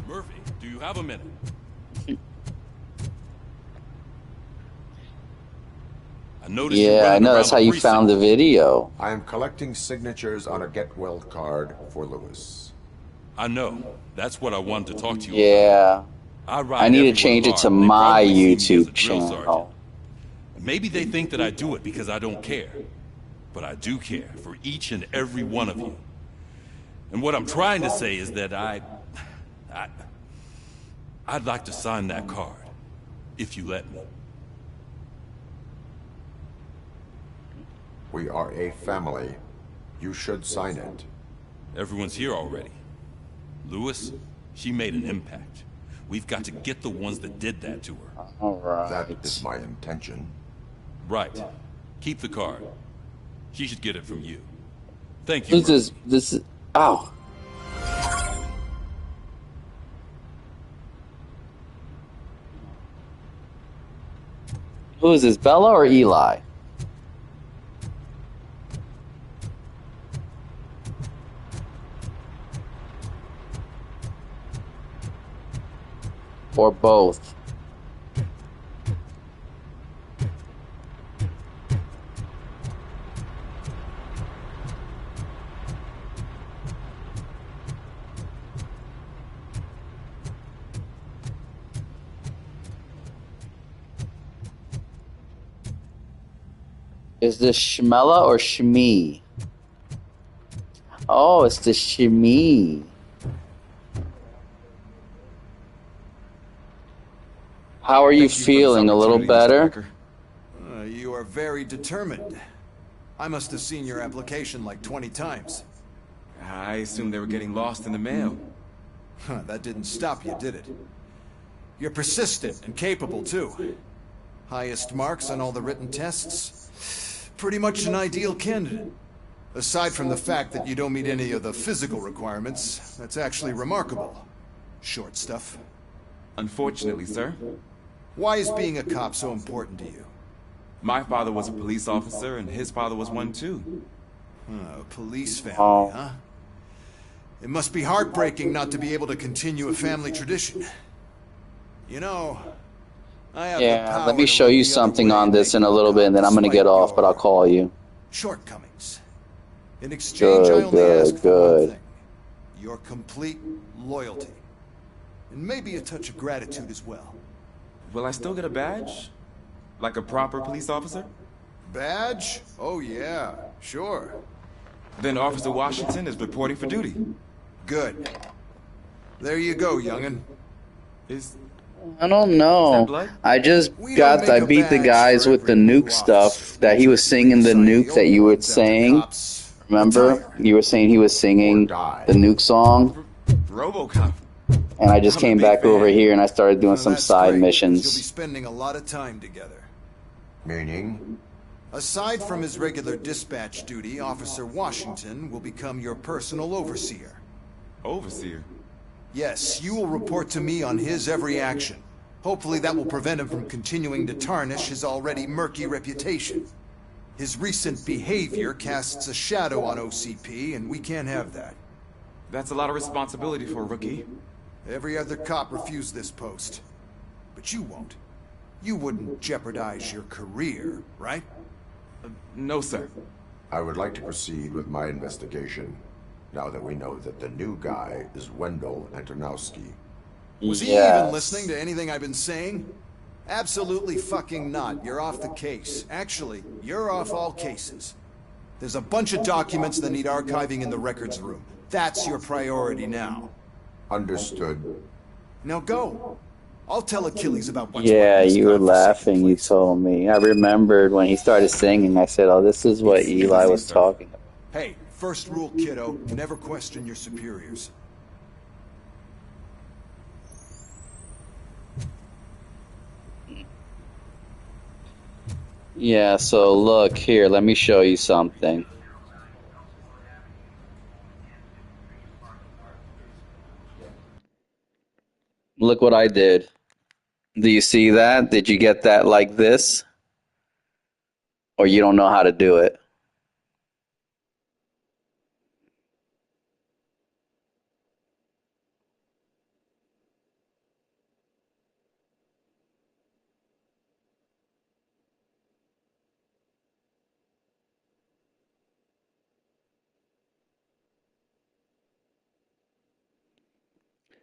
Speaker 17: Murphy, do you have a minute?
Speaker 16: Yeah, I know. That's how you found the video.
Speaker 4: I am collecting signatures on a get-well card for Lewis.
Speaker 17: I know. That's what I wanted to talk to you
Speaker 16: Yeah.
Speaker 17: about.
Speaker 16: I need to change it to my YouTube channel.
Speaker 17: Maybe they think that I do it because I don't care. But I do care for each and every one of you. And what I'm trying to say is that I'd like to sign that card, if you let me.
Speaker 4: We are a family. You should sign it.
Speaker 17: Everyone's here already. Lewis, she made an impact. We've got to get the ones that did that to her.
Speaker 16: All right.
Speaker 4: That is my intention.
Speaker 17: Right. Keep the card. She should get it from you. Thank you.
Speaker 16: This is. Ow. Who is this, Bella or Eli? Or both? Is this Shmela or Shmi? Oh, it's the Shmi. How are you feeling? A little better?
Speaker 7: You are very determined. I must have seen your application like 20 times.
Speaker 18: I assumed they were getting lost in the mail.
Speaker 7: That didn't stop you, did it? You're persistent and capable, too. Highest marks on all the written tests. Pretty much an ideal candidate. Aside from the fact that you don't meet any of the physical requirements, that's actually remarkable. Short stuff.
Speaker 18: Unfortunately, sir.
Speaker 7: Why is being a cop so important to you?
Speaker 18: My father was a police officer, and his father was one, too.
Speaker 7: A police family, huh? It must be heartbreaking not to be able to continue a family tradition. You know, I have the power
Speaker 16: let me
Speaker 7: to
Speaker 16: show
Speaker 7: look
Speaker 16: you
Speaker 7: the other
Speaker 16: something
Speaker 7: way
Speaker 16: on
Speaker 7: and
Speaker 16: this
Speaker 7: make
Speaker 16: in a little bit, and then I'm gonna get off, but I'll call you.
Speaker 7: shortcomings. In exchange, I only ask for one thing. Your complete loyalty. And maybe a touch of gratitude as well.
Speaker 18: Will I still get a badge? Like a proper police officer?
Speaker 7: Badge? Oh yeah, sure.
Speaker 18: Then Officer Washington is reporting for duty.
Speaker 7: Good. There you go, youngin'.
Speaker 16: I don't know. I beat the guys with the nuke stuff that he was singing the nuke that you were saying. Remember? You were saying he was singing the nuke song?
Speaker 18: RoboCop.
Speaker 16: And I just came back over here and I started doing some side
Speaker 7: You'll be
Speaker 16: missions.
Speaker 7: spending a lot of time together.
Speaker 4: Meaning?
Speaker 7: Aside from his regular dispatch duty, Officer Washington will become your personal overseer.
Speaker 18: Overseer?
Speaker 7: Yes, you will report to me on his every action. Hopefully that will prevent him from continuing to tarnish his already murky reputation. His recent behavior casts a shadow on OCP, and we can't have that.
Speaker 18: That's a lot of responsibility for a rookie.
Speaker 7: Every other cop refused this post. But you won't. You wouldn't jeopardize your career, right?
Speaker 18: No, sir.
Speaker 4: I would like to proceed with my investigation, now that we know that the new guy is Wendell Antonowski.
Speaker 7: Was he even listening to anything I've been saying? Absolutely fucking not. You're off the case. Actually, you're off all cases. There's a bunch of documents that need archiving in the records room. That's your priority now.
Speaker 4: Understood.
Speaker 7: Now go. I'll tell Achilles about what's
Speaker 16: Yeah, you were laughing, you told me. I remembered when he started singing, I said, oh, this is what Eli was talking about.
Speaker 7: Hey, first rule, kiddo, never question your superiors.
Speaker 16: Yeah, so look here, let me show you something. Look what I did. Do you see that? Did you get that like this? Or you don't know how to do it?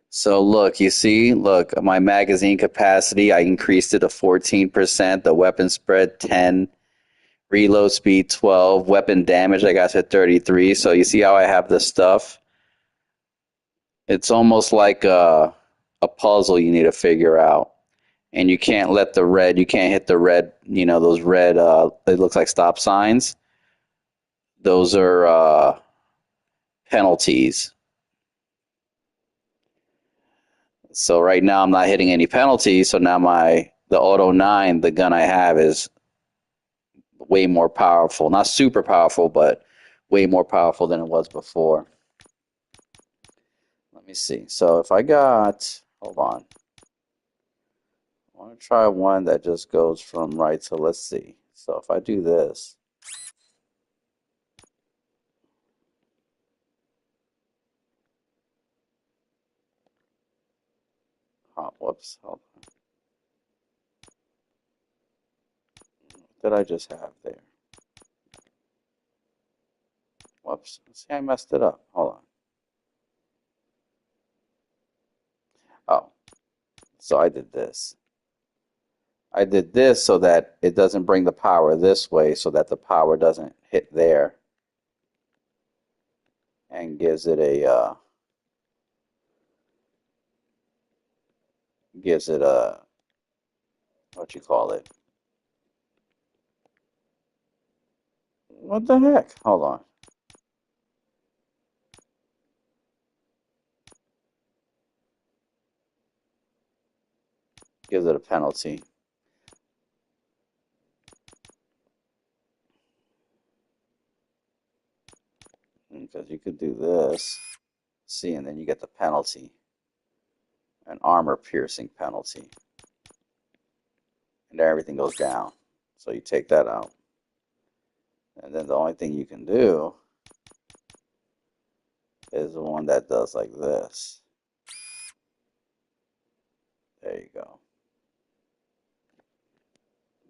Speaker 16: So look, you see, look, my magazine capacity, I increased it to 14%, the weapon spread 10, reload speed 12, weapon damage I got to 33. So you see how I have the stuff? It's almost like a a puzzle you need to figure out. And you can't let the red, you can't hit the red, you know, those red, it looks like stop signs. Those are penalties. So right now I'm not hitting any penalties. So now the Auto 9, the gun I have, is way more powerful. Not super powerful, but way more powerful than it was before. Let me see. So if I got, hold on. I want to try one that just goes from right to, let's see. So if I do this. Oh, whoops. Hold on. What did I just have there? Whoops. See, I messed it up. Hold on. Oh, so I did this. I did this so that it doesn't bring the power this way, so that the power doesn't hit there, and gives it a what you call it? What the heck? Hold on. Gives it a penalty. Because you could do this, see, and then you get the penalty, an armor piercing penalty, and everything goes down. So you take that out, and then the only thing you can do is the one that does like this. There you go.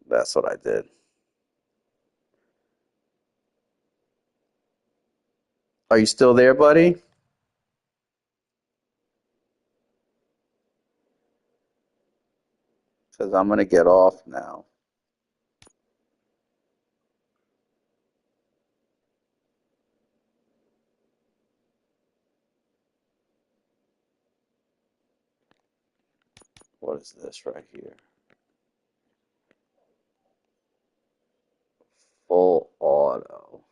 Speaker 16: That's what I did. Are you still there, buddy? Because I'm going to get off now. What is this right here? Full auto.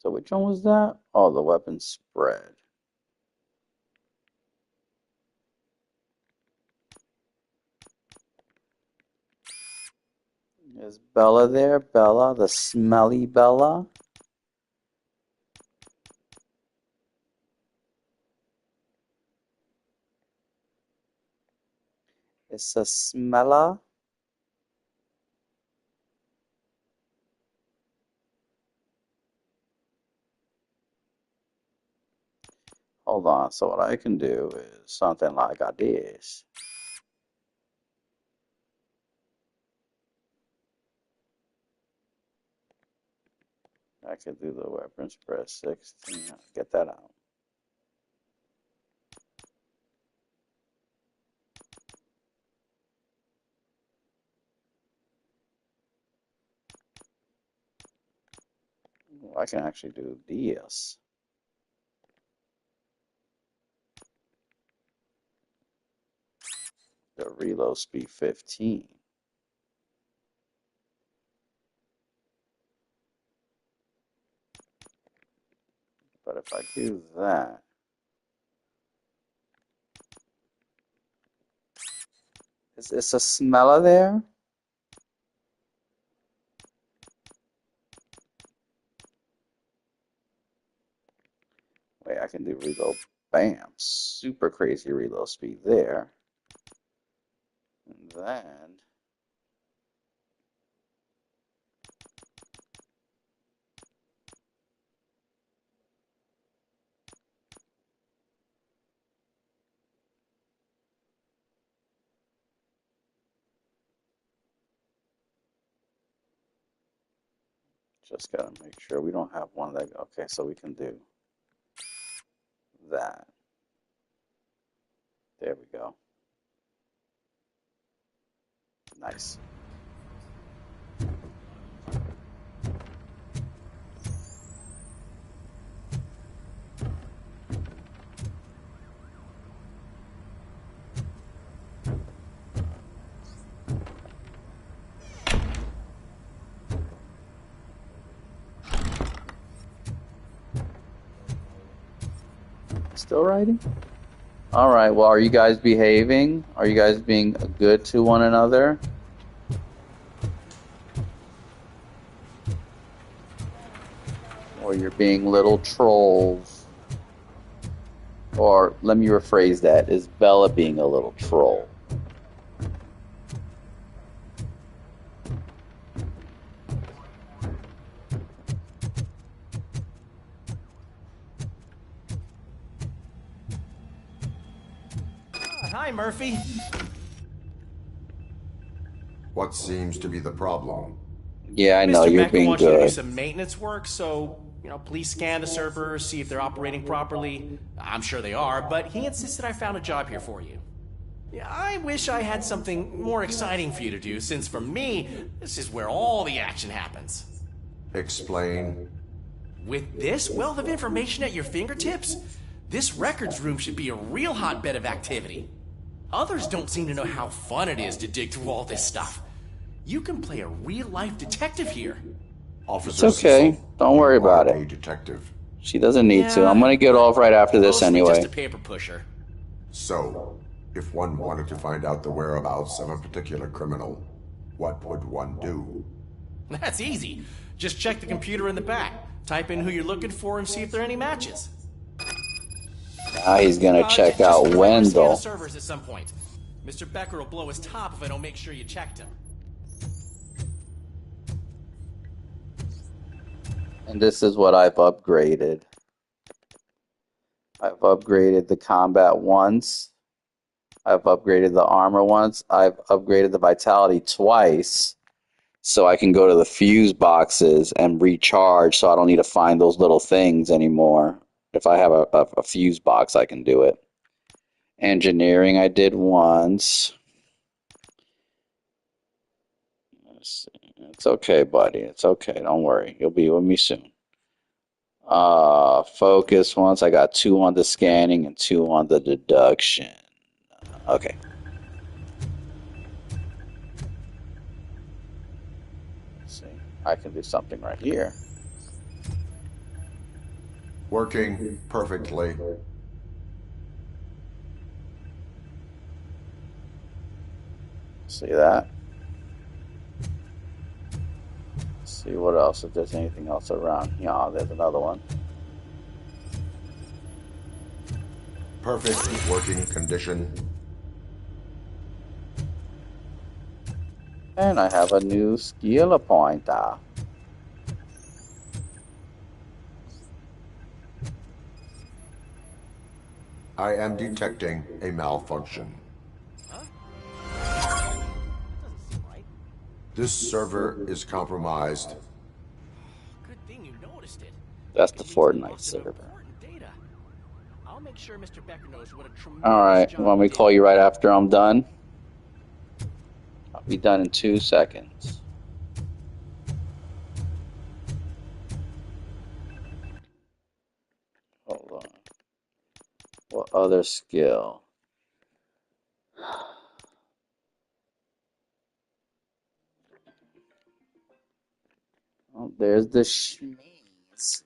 Speaker 16: So which one was that? Oh, the weapon spread. Is Bella there? Bella, the smelly Bella? It's a smeller. Hold on. So what I can do is something like this. I could do the weapons press 16. Get that out. I can actually do this. The reload speed 15. But if I do that, is a smeller there? Wait, I can do reload. Bam. Super crazy reload speed there. And then Just gotta make sure we don't have one that. Okay, so we can do that. There we go. Nice. Still writing? All right. Well, are you guys behaving? Are you guys being good to one another? Or you're being little trolls? Or let me rephrase that. Is Bella being a little troll?
Speaker 14: Hi, Murphy.
Speaker 4: What seems to be the problem?
Speaker 16: Yeah, I know,
Speaker 14: Mr.
Speaker 16: you're
Speaker 14: Becker
Speaker 16: being
Speaker 14: wants you to do
Speaker 16: good.
Speaker 14: some maintenance work, so, please scan the servers, see if they're operating properly. I'm sure they are, but he insisted I found a job here for you. Yeah, I wish I had something more exciting for you to do, since for me, this is where all the action happens.
Speaker 4: Explain.
Speaker 14: With this wealth of information at your fingertips, this records room should be a real hotbed of activity. Others don't seem to know how fun it is to dig through all this stuff. You can play a real-life detective here.
Speaker 16: It's okay. Don't worry about it.
Speaker 4: Detective.
Speaker 16: She doesn't need to. I'm gonna get off right after this
Speaker 14: Mostly
Speaker 16: anyway.
Speaker 14: just a paper pusher.
Speaker 4: So, if one wanted to find out the whereabouts of a particular criminal, what would one do?
Speaker 14: That's easy. Just check the computer in the back. Type in who you're looking for and see if there are any matches.
Speaker 16: Now he's gonna check out
Speaker 14: Scan the
Speaker 16: Wendell.
Speaker 14: servers at some point. Mr. Becker will blow his top if I don't make sure you checked him.
Speaker 16: And this is what I've upgraded. I've upgraded the combat once. I've upgraded the armor once. I've upgraded the vitality twice. So I can go to the fuse boxes and recharge so I don't need to find those little things anymore. If I have a fuse box, I can do it. Engineering I did once. Let's see. It's okay, buddy. It's okay. Don't worry. You'll be with me soon. Focus once. I got 2 on the scanning and 2 on the deduction. Okay. Let's see. I can do something right here.
Speaker 4: Working perfectly.
Speaker 16: See that? See what else, if there's anything else around. Yeah, there's another one.
Speaker 4: Perfect working condition.
Speaker 16: And I have a new skill pointer.
Speaker 4: I am detecting a malfunction. This server is compromised.
Speaker 14: Good thing you noticed it.
Speaker 16: That's the Fortnite server.
Speaker 14: Data. I'll make sure Mr. Becker knows what a tremendous
Speaker 16: Alright,
Speaker 14: job
Speaker 16: want me to call you right after I'm done? I'll be done in 2 seconds. Hold on. What other skill? Oh, there's the shmeez.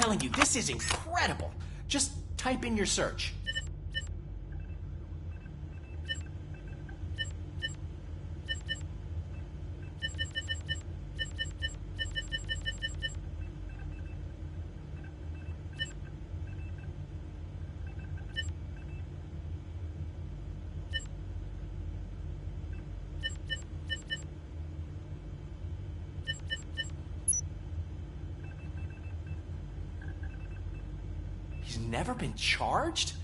Speaker 14: telling you, this is incredible. Just type in your search. He's never been charged?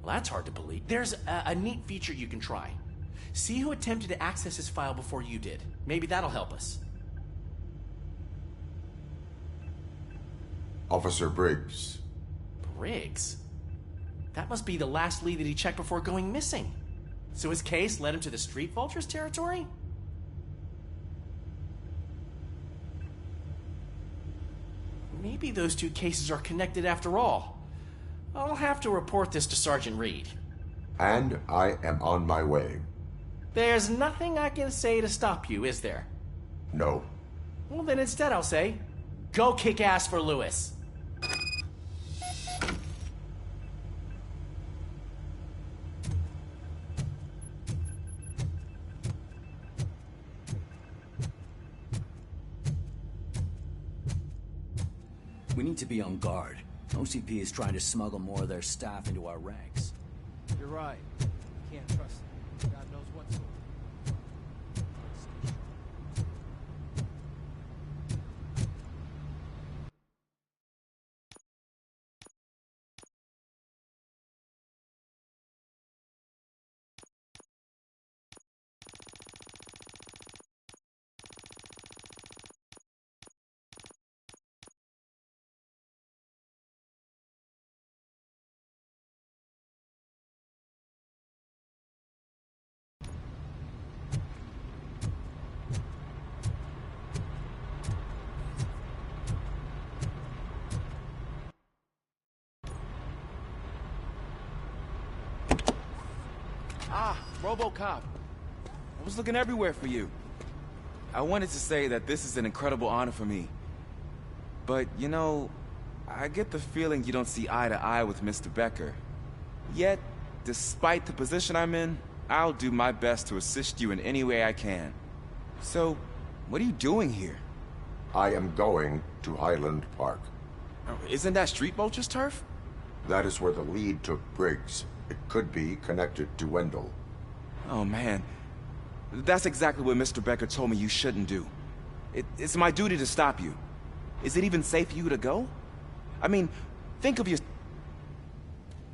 Speaker 14: Well, that's hard to believe. There's a neat feature you can try. See who attempted to access his file before you did. Maybe that'll help us.
Speaker 4: Officer Briggs.
Speaker 14: Briggs? That must be the last lead that he checked before going missing. So his case led him to the Street Vultures territory? Maybe those two cases are connected after all. I'll have to report this to Sergeant Reed.
Speaker 4: And I am on my way.
Speaker 14: There's nothing I can say to stop you, is there?
Speaker 4: No.
Speaker 14: Well, then instead I'll say, go kick ass for Lewis.
Speaker 15: We need to be on guard. OCP is trying to smuggle more of their staff into our ranks.
Speaker 19: You're right. We can't trust them. God knows what sort.
Speaker 18: Ah, RoboCop. I was looking everywhere for you. I wanted to say that this is an incredible honor for me. But, you know, I get the feeling you don't see eye to eye with Mr. Becker. Yet, despite the position I'm in, I'll do my best to assist you in any way I can. So, what are you doing here?
Speaker 4: I am going to Highland Park.
Speaker 18: Isn't that Street Vulture's turf?
Speaker 4: That is where the lead took Briggs. It could be connected to Wendell.
Speaker 18: Oh, man. That's exactly what Mr. Becker told me you shouldn't do. It's my duty to stop you. Is it even safe for you to go? I mean, think of your...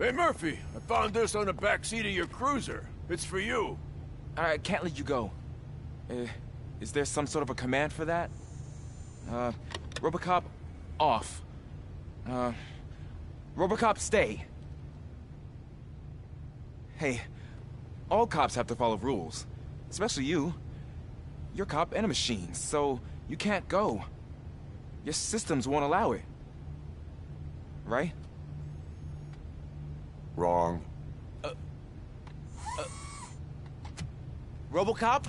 Speaker 20: Hey, Murphy, I found this on the back seat of your cruiser. It's for you.
Speaker 18: I can't let you go. Is there some sort of a command for that? RoboCop, off. RoboCop, stay. Hey, all cops have to follow rules. Especially you. You're a cop and a machine, so you can't go. Your systems won't allow it. Right?
Speaker 4: Wrong.
Speaker 18: RoboCop?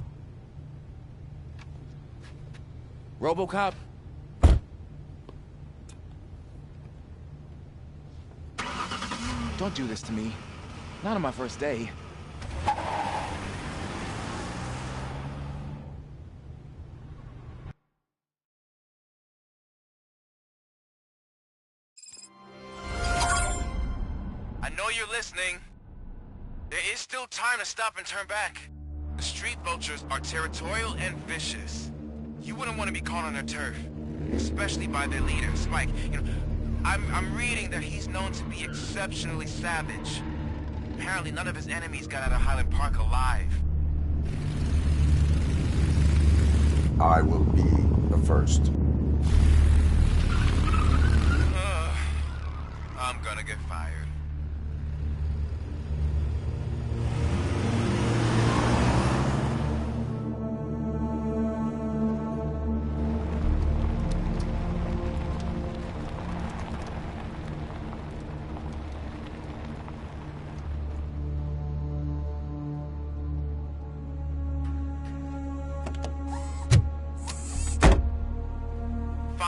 Speaker 18: RoboCop? Don't do this to me. Not on my first day.
Speaker 6: I know you're listening. There is still time to stop and turn back. The Street Vultures are territorial and vicious. You wouldn't want to be caught on their turf, especially by their leader, Spike. You know, I'm reading that he's known to be exceptionally savage. Apparently none of his enemies got out of Highland Park alive.
Speaker 4: I will be the first.
Speaker 6: I'm gonna get fired.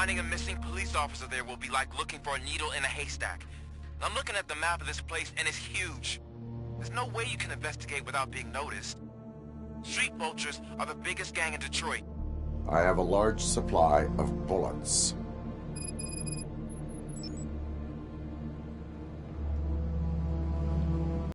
Speaker 6: Finding a missing police officer there will be like looking for a needle in a haystack. I'm looking at the map of this place, and it's huge. There's no way you can investigate without being noticed. Street vultures are the biggest gang in Detroit.
Speaker 4: I have a large supply of bullets.